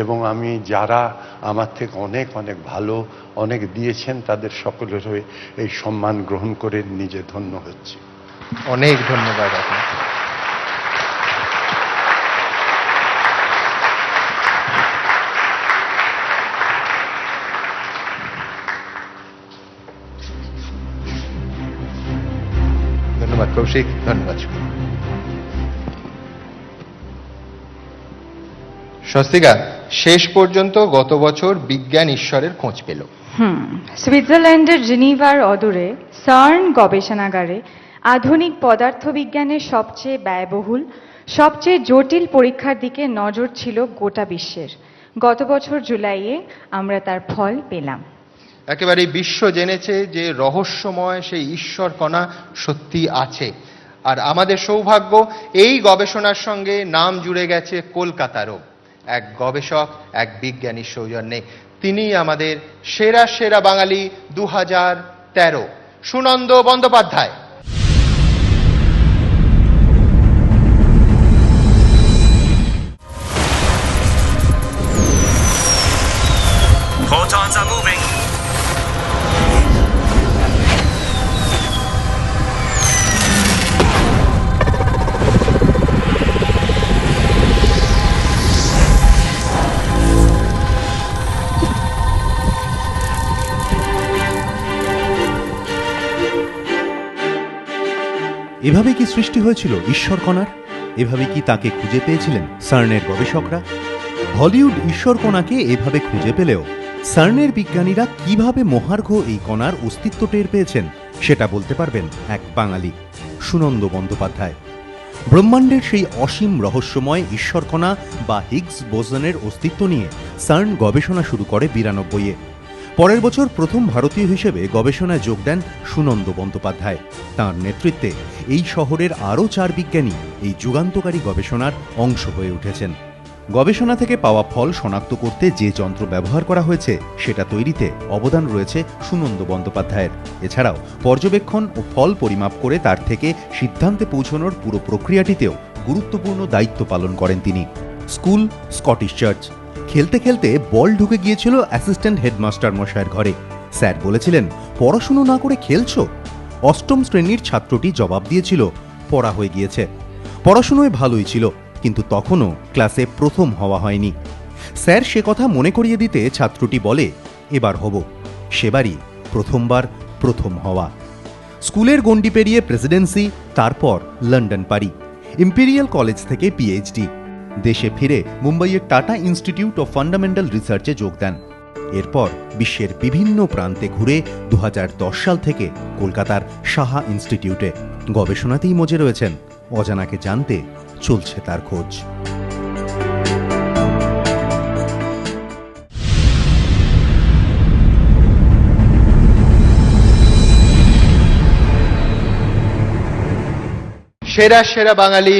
এবং আমি যারা আমার থেকে অনেক অনেক ভালো, অনেক দিয়েছেন, তাদের সকলের হয়ে এই সম্মান গ্রহণ করে নিজে ধন্য হচ্ছি। অনেক ধন্যবাদ আপনাকে। ধন্যবাদ কৌশিক, ধন্যবাদ। স্বস্তিকা, শেষ পর্যন্ত গত বছর বিজ্ঞান ঈশ্বরের খোঁজ পেল। সুইজারল্যান্ডের জেনিভার অদূরে সার্ন গবেষণাগারে আধুনিক পদার্থবিজ্ঞানের সবচেয়ে ব্যয়বহুল, সবচেয়ে জটিল পরীক্ষার দিকে নজর ছিল গোটা বিশ্বের। গত বছর জুলাইয়ে আমরা তার ফল পেলাম। একেবারে বিশ্ব জেনেছে যে রহস্যময় সেই ঈশ্বর কণা সত্যি আছে। আর আমাদের সৌভাগ্য, এই গবেষণার সঙ্গে নাম জুড়ে গেছে কলকাতারও এক গবেষক, এক বিজ্ঞানীর সৌজন্যে। তিনি আমাদের সেরা সেরা বাঙালি 2013 Sunanda Bandyopadhyay. Photons are moving. এভাবে কি সৃষ্টি হয়েছিল ঈশ্বর কণার? এভাবে কি তাকে খুঁজে পেয়েছিলেন সার্নের গবেষকরা? হলিউড ঈশ্বর কণাকে এভাবে খুঁজে পেলেও সার্নের বিজ্ঞানীরা কিভাবে মহার্ঘ এই কণার অস্তিত্ব টের পেয়েছেন সেটা বলতে পারবেন এক বাঙালি, সুনন্দ বন্দ্যোপাধ্যায়। ব্রহ্মাণ্ডের সেই অসীম রহস্যময় ঈশ্বরকণা বা হিগস বোসনের অস্তিত্ব নিয়ে সার্ন গবেষণা শুরু করে 92-এ। পরের বছর প্রথম ভারতীয় হিসেবে গবেষণায় যোগ দেন সুনন্দ বন্দ্যোপাধ্যায়। তাঁর নেতৃত্বে এই শহরের আরও 4 বিজ্ঞানী এই যুগান্তকারী গবেষণার অংশ হয়ে উঠেছেন। গবেষণা থেকে পাওয়া ফল শনাক্ত করতে যে যন্ত্র ব্যবহার করা হয়েছে সেটা তৈরিতে অবদান রয়েছে সুনন্দ বন্দ্যোপাধ্যায়ের। এছাড়াও পর্যবেক্ষণ ও ফল পরিমাপ করে তার থেকে সিদ্ধান্তে পৌঁছানোর পুরো প্রক্রিয়াটিতেও গুরুত্বপূর্ণ দায়িত্ব পালন করেন তিনি। School Scottish church. খেলতে খেলতে বল ঢুকে গিয়েছিল অ্যাসিস্ট্যান্ট হেডমাস্টার মশাইয়ের ঘরে। স্যার বলেছিলেন, পড়াশুনো না করে খেলছো? অষ্টম শ্রেণীর ছাত্রটি জবাব দিয়েছিল, পড়া হয়ে গিয়েছে। পড়াশুনোয় ভালোই ছিল, কিন্তু তখনও ক্লাসে প্রথম হওয়া হয়নি। স্যার সে কথা মনে করিয়ে দিতে ছাত্রটি বলে, এবার হব। সেবারই প্রথমবার প্রথম হওয়া। স্কুলের গণ্ডি পেরিয়ে প্রেসিডেন্সি, তারপর লন্ডন পারি। ইম্পেরিয়াল কলেজ থেকে পিএইচডি। দেশে ফিরে মুম্বাইয়ের টাটা ইনস্টিটিউট অফ ফান্ডামেন্টাল রিসার্চে যোগ দেন। এরপর বিশ্বের বিভিন্ন প্রান্তে ঘুরে 2010 সাল থেকে কলকাতার সাহা ইনস্টিটিউটে গবেষণাতেই মজে রয়েছেন। অজানাকে জানতে চলছে তার খোঁজ। সেরা সেরা বাঙালি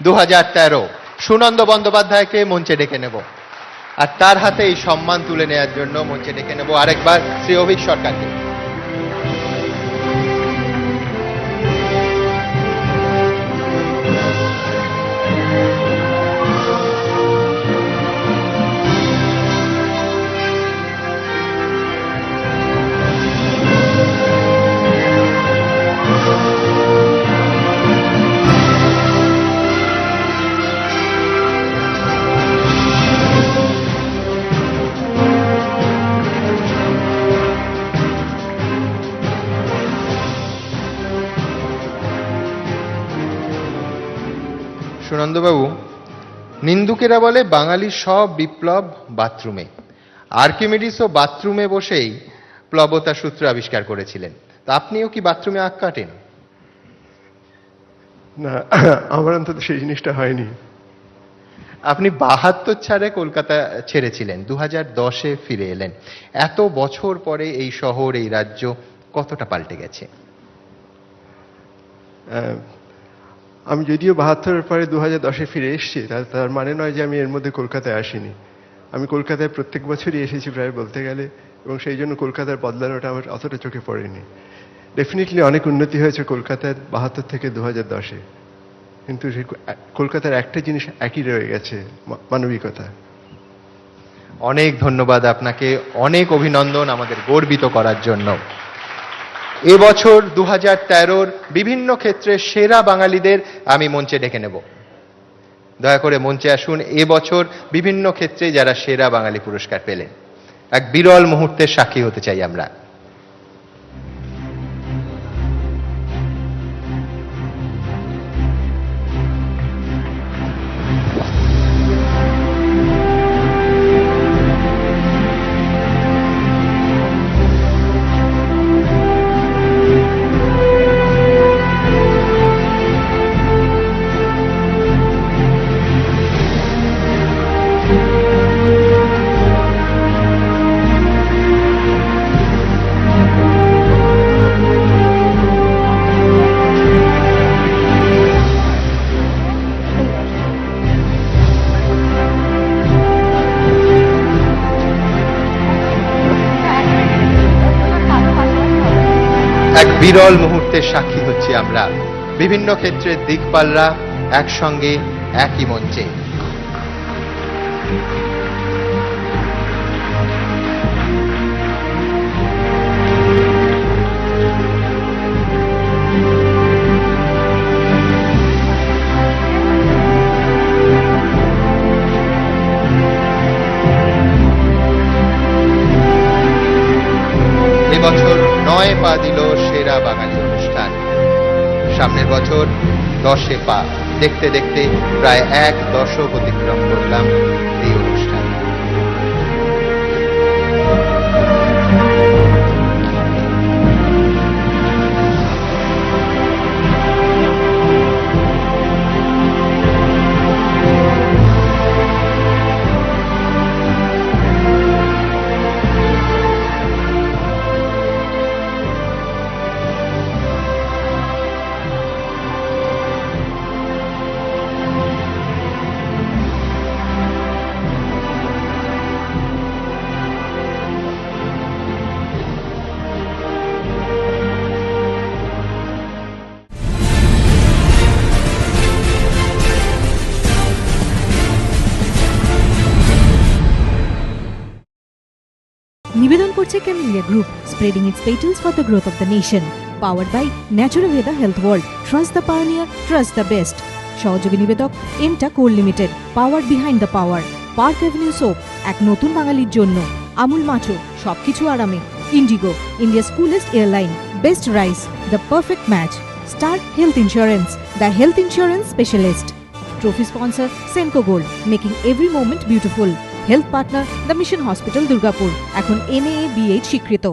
2013 সুনন্দ বন্দ্যোপাধ্যায়কে মঞ্চে ডেকে নেব, আর তার হাতে এই সম্মান তুলে নেওয়ার জন্য মঞ্চে ডেকে নেব আরেকবার শ্রী অভিক সরকারকে। সুনন্দবাবু, নিন্দুকেরা বলে বাঙালির সব বিপ্লব বাথরুমে। আর্কিমিডিসও বাথরুমে বসেই প্লবতা সূত্র আবিষ্কার করেছিলেন। তা আপনিও কি বাথরুমে আঁক কাটেন? না, আমার অন্তত সেই জিনিসটা হয়নি। আপনি 72 সালে কলকাতা ছেড়েছিলেন, 2010-এ ফিরে এলেন। এত বছর পরে এই শহর, এই রাজ্য কতটা পাল্টে গেছে? আমি যদিও 72-এর পরে 2010-এ ফিরে এসেছি, তার মানে নয় যে আমি এর মধ্যে কলকাতায় আসিনি। আমি কলকাতায় প্রত্যেক বছরই এসেছি প্রায় বলতে গেলে, এবং সেই জন্য কলকাতার বদলানোটা আমার অতটা চোখে পড়েনি। ডেফিনেটলি অনেক উন্নতি হয়েছে কলকাতার 72 থেকে 2010-এ, কিন্তু কলকাতার একটা জিনিস একই রয়ে গেছে, মানবিকতা। অনেক ধন্যবাদ আপনাকে, অনেক অভিনন্দন আমাদের গর্বিত করার জন্য। এবছর 2013-র বিভিন্ন ক্ষেত্রে সেরা বাঙালিদের আমি মঞ্চে ডেকে নেব। দয়া করে মঞ্চে আসুন এবছর বিভিন্ন ক্ষেত্রে যারা সেরা বাঙালি পুরস্কার পেলেন। এক বিরল মুহূর্তের সাক্ষী হতে চাই আমরা। এক বিরল মুহূর্তের সাক্ষী হচ্ছি আমরা। বিভিন্ন ক্ষেত্রে দিকপালরা একসঙ্গে একই মঞ্চে। এবছর 9 পা দিল সেরা বাঙালি অনুষ্ঠান। সামনে সামনের বছর 10-এ পা। দেখতে দেখতে প্রায় 1 দশক অতিক্রম করলাম এই অনুষ্ঠান। নিবেদন করছে Camellia group, spreading its petals for the growth of the nation, powered by Naturaveda health world, trust the pioneer, trust the best. সহযোগী নিবেদক EMTA coal limited, power behind the power. Park avenue soap, এক নতুন বাঙালির জন্য। আমুল মাছো, সবকিছু আরামে। IndiGo, India's coolest airline. Best rice, the perfect match. Star health insurance, the health insurance specialist. Trophy sponsor Senco gold, making every moment beautiful. Health partner the mission hospital Durgapur, এখন NABH স্বীকৃত।